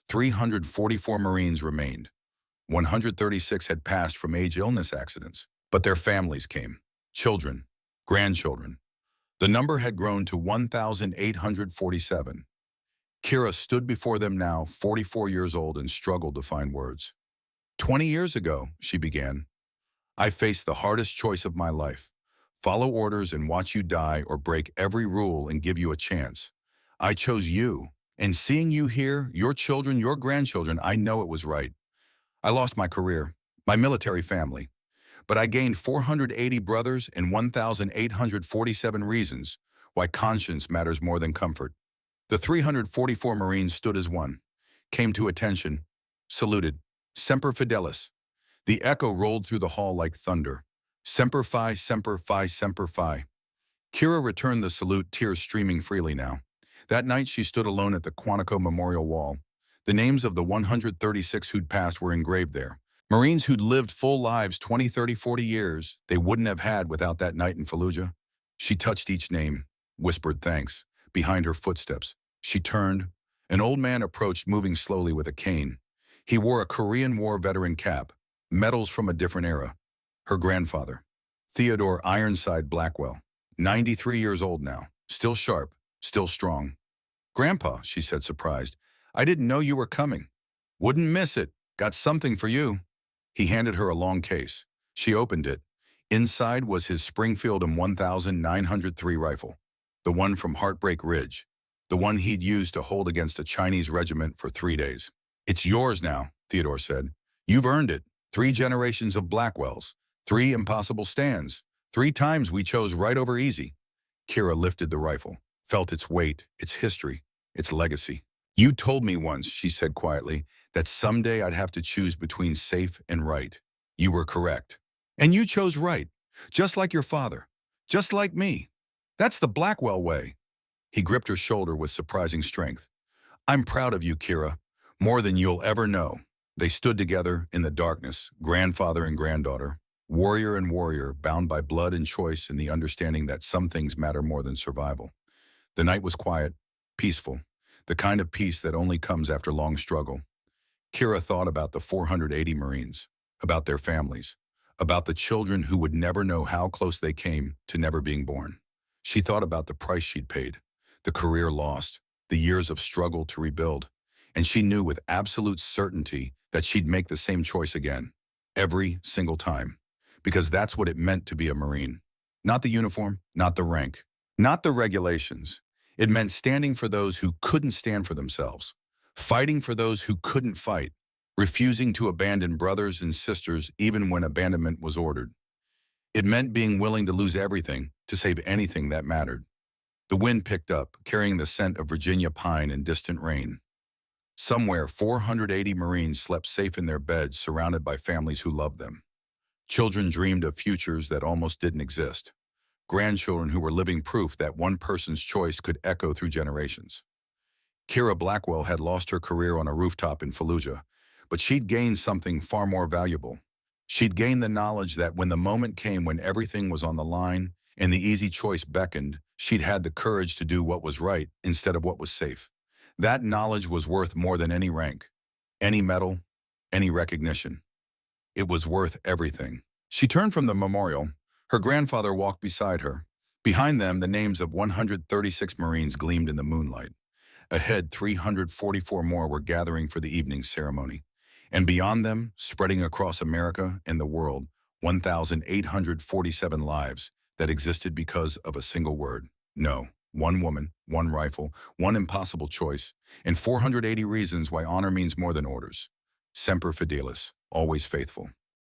A: 344 Marines remained. 136 had passed from age illness accidents, but their families came. Children, grandchildren. The number had grown to 1,847. Kira stood before them now, 44 years old, and struggled to find words. 20 years ago, she began, I faced the hardest choice of my life. Follow orders and watch you die, or break every rule and give you a chance. I chose you, and seeing you here, your children, your grandchildren, I know it was right. I lost my career, my military family, but I gained 480 brothers and 1,847 reasons why conscience matters more than comfort. The 344 Marines stood as one, came to attention, saluted, Semper Fidelis. The echo rolled through the hall like thunder. Semper Fi, Semper Fi, Semper Fi. Kira returned the salute, tears streaming freely now. That night she stood alone at the Quantico Memorial Wall. The names of the 136 who'd passed were engraved there. Marines who'd lived full lives, 20, 30, 40 years, they wouldn't have had without that night in Fallujah. She touched each name, whispered thanks. Behind her footsteps, she turned. An old man approached, moving slowly with a cane. He wore a Korean War veteran cap, medals from a different era. Her grandfather, Theodore Ironside Blackwell, 93 years old now, still sharp, still strong. Grandpa, she said, surprised, I didn't know you were coming. Wouldn't miss it. Got something for you. He handed her a long case. She opened it. Inside was his Springfield M1903 rifle, the one from Heartbreak Ridge, the one he'd used to hold against a Chinese regiment for 3 days. It's yours now, Theodore said. You've earned it. 3 generations of Blackwells, 3 impossible stands, 3 times we chose right over easy. Kira lifted the rifle, felt its weight, its history, its legacy. You told me once, she said quietly, that someday I'd have to choose between safe and right. You were correct. And you chose right, just like your father, just like me. That's the Blackwell way. He gripped her shoulder with surprising strength. I'm proud of you, Kira, more than you'll ever know. They stood together in the darkness, grandfather and granddaughter, warrior and warrior, bound by blood and choice and the understanding that some things matter more than survival. The night was quiet, peaceful, the kind of peace that only comes after long struggle. Kira thought about the 480 Marines, about their families, about the children who would never know how close they came to never being born. She thought about the price she'd paid, the career lost, the years of struggle to rebuild, and she knew with absolute certainty that she'd make the same choice again, every single time, because that's what it meant to be a Marine. Not the uniform, not the rank, not the regulations. It meant standing for those who couldn't stand for themselves, fighting for those who couldn't fight, refusing to abandon brothers and sisters even when abandonment was ordered. It meant being willing to lose everything to save anything that mattered. The wind picked up, carrying the scent of Virginia pine and distant rain. Somewhere, 480 Marines slept safe in their beds, surrounded by families who loved them. Children dreamed of futures that almost didn't exist. Grandchildren who were living proof that one person's choice could echo through generations. Kira Blackwell had lost her career on a rooftop in Fallujah, but she'd gained something far more valuable. She'd gained the knowledge that when the moment came when everything was on the line and the easy choice beckoned, she'd had the courage to do what was right instead of what was safe. That knowledge was worth more than any rank, any medal, any recognition. It was worth everything. She turned from the memorial. Her grandfather walked beside her. Behind them, the names of 136 Marines gleamed in the moonlight. Ahead, 344 more were gathering for the evening ceremony. And beyond them, spreading across America and the world, 1,847 lives that existed because of a single word. No. 1 woman, 1 rifle, 1 impossible choice, and 480 reasons why honor means more than orders. Semper Fidelis, always faithful.